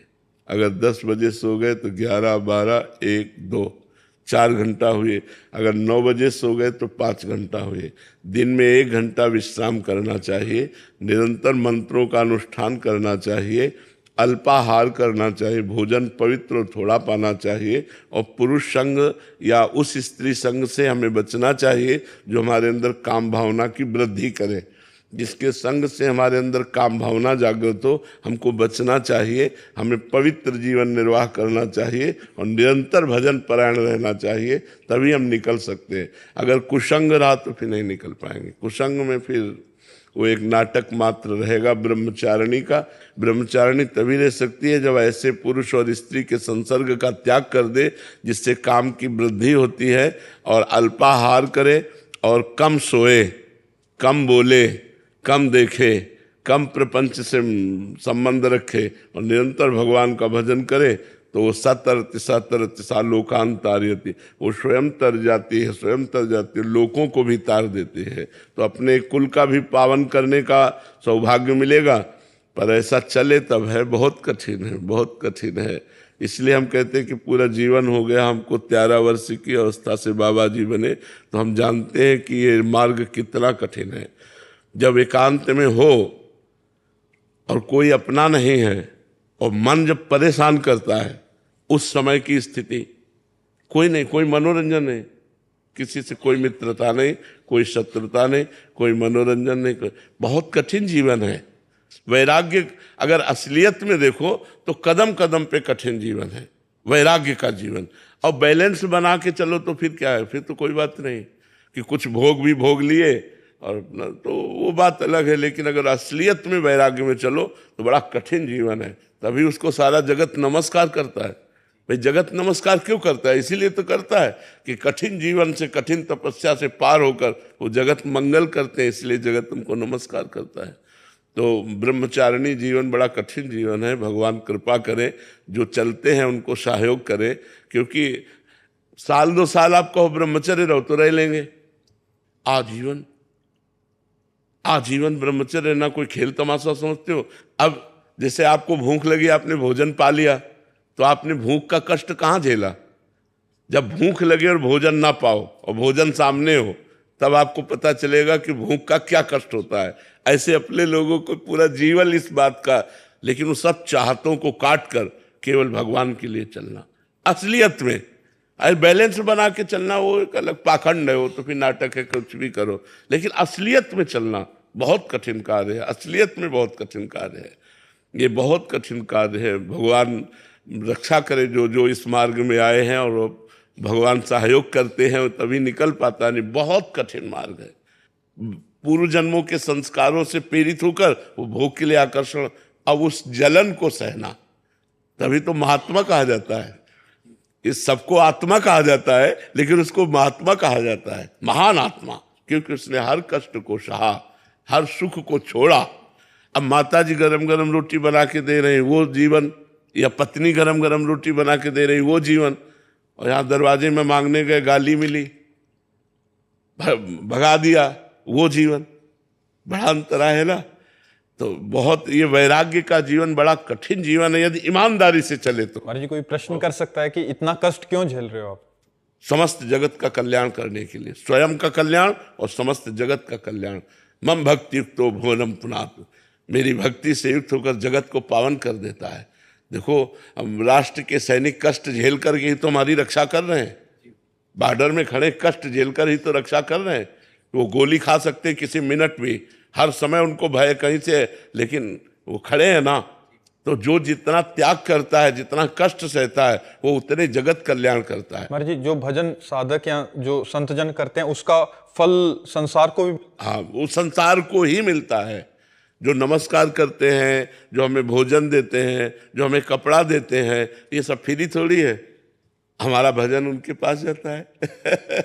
अगर 10 बजे सो गए तो 11, 12, 1, 2, 4 घंटा हुए। अगर 9 बजे सो गए तो 5 घंटा हुए। दिन में 1 घंटा विश्राम करना चाहिए। निरंतर मंत्रों का अनुष्ठान करना चाहिए। अल्पाहार करना चाहिए। भोजन पवित्र और थोड़ा पाना चाहिए। और पुरुष संग या उस स्त्री संग से हमें बचना चाहिए जो हमारे अंदर काम भावना की वृद्धि करे। जिसके संग से हमारे अंदर काम भावना जागृत हो, हमको बचना चाहिए। हमें पवित्र जीवन निर्वाह करना चाहिए और निरंतर भजन परायण रहना चाहिए, तभी हम निकल सकते हैं। अगर कुसंग रहा तो फिर नहीं निकल पाएंगे। कुसंग में फिर वो एक नाटक मात्र रहेगा ब्रह्मचारिणी का। ब्रह्मचारिणी तभी रह सकती है जब ऐसे पुरुष और स्त्री के संसर्ग का त्याग कर दे जिससे काम की वृद्धि होती है, और अल्पाहार करे और कम सोए, कम बोले, कम देखे, कम प्रपंच से संबंध रखे और निरंतर भगवान का भजन करे, तो वो सतर लोकांतार्यति, वो स्वयं तर जाती है, स्वयं तर जाती है, लोगों को भी तार देती है। तो अपने कुल का भी पावन करने का सौभाग्य मिलेगा। पर ऐसा चले तब है, बहुत कठिन है, बहुत कठिन है। इसलिए हम कहते हैं कि पूरा जीवन हो गया हमको 13 वर्ष की अवस्था से बाबा जी बने, तो हम जानते हैं कि ये मार्ग कितना कठिन है। जब एकांत में हो और कोई अपना नहीं है और मन जब परेशान करता है, उस समय की स्थिति कोई नहीं, कोई मनोरंजन नहीं, किसी से कोई मित्रता नहीं, कोई शत्रुता नहीं, कोई मनोरंजन नहीं, बहुत कठिन जीवन है। वैराग्य अगर असलियत में देखो तो कदम कदम पे कठिन जीवन है वैराग्य का जीवन। और बैलेंस बना के चलो तो फिर क्या है, फिर तो कोई बात नहीं कि कुछ भोग भी भोग लिए और तो वो बात अलग है। लेकिन अगर असलियत में वैराग्य में चलो तो बड़ा कठिन जीवन है। तभी उसको सारा जगत नमस्कार करता है। भाई जगत नमस्कार क्यों करता है? इसीलिए तो करता है कि कठिन जीवन से, कठिन तपस्या से पार होकर वो जगत मंगल करते हैं, इसलिए जगत तुमको नमस्कार करता है। तो ब्रह्मचारिणी जीवन बड़ा कठिन जीवन है। भगवान कृपा करें, जो चलते हैं उनको सहयोग करें, क्योंकि 1-2 साल आप कहो ब्रह्मचर्य रहो तो रह लेंगे। आजीवन आजीवन ब्रह्मचर्य रहना कोई खेल तमाशा समझते हो? अब जैसे आपको भूख लगी, आपने भोजन पा लिया, तो आपने भूख का कष्ट कहाँ झेला? जब भूख लगे और भोजन ना पाओ और भोजन सामने हो, तब आपको पता चलेगा कि भूख का क्या कष्ट होता है। ऐसे अपने लोगों को पूरा जीवन इस बात का, लेकिन उन सब चाहतों को काट कर केवल भगवान के लिए चलना असलियत में। अरे बैलेंस बना के चलना वो एक अलग पाखंड है, वो तो फिर नाटक है, कुछ भी करो। लेकिन असलियत में चलना बहुत कठिन कार्य है। असलियत में बहुत कठिन कार्य है, ये बहुत कठिन कार्य है। भगवान रक्षा करे जो जो इस मार्ग में आए हैं, और भगवान सहयोग करते हैं तभी निकल पाता। नहीं, बहुत कठिन मार्ग है। पूर्व जन्मों के संस्कारों से प्रेरित होकर वो भोग के लिए आकर्षण, अब उस जलन को सहना, तभी तो महात्मा कहा जाता है। इस सबको आत्मा कहा जाता है, लेकिन उसको महात्मा कहा जाता है, महान आत्मा, क्योंकि उसने हर कष्ट को सहा, हर सुख को छोड़ा। अब माता जी गरम गरम रोटी बना के दे रहे हैं वो जीवन, या पत्नी गरम गरम रोटी बना के दे रही वो जीवन, और यहाँ दरवाजे में मांगने गए, गाली मिली, भगा दिया, वो जीवन। बड़ा अंतरा है ना। तो बहुत ये वैराग्य का जीवन बड़ा कठिन जीवन है, यदि ईमानदारी से चले तो। महाराज जी कोई प्रश्न कर सकता है कि इतना कष्ट क्यों झेल रहे हो आप? समस्त जगत का कल्याण करने के लिए, स्वयं का कल्याण और समस्त जगत का कल्याण। मम भक्ति युक्तो भुवनम पुनात्, मेरी भक्ति से युक्त होकर जगत को पावन कर देता है। देखो, हम राष्ट्र के सैनिक कष्ट झेल कर ही तो हमारी रक्षा कर रहे हैं। बॉर्डर में खड़े कष्ट झेल कर ही तो रक्षा कर रहे हैं। वो गोली खा सकते हैं किसी मिनट भी, हर समय उनको भय कहीं से, लेकिन वो खड़े हैं ना। तो जो जितना त्याग करता है, जितना कष्ट सहता है, वो उतने जगत कल्याण करता है। महाराज जी जो भजन साधक या जो संतजन करते हैं उसका फल संसार को भी, हाँ, वो संसार को ही मिलता है। जो नमस्कार करते हैं, जो हमें भोजन देते हैं, जो हमें कपड़ा देते हैं, ये सब फ्री थोड़ी है। हमारा भजन उनके पास जाता है।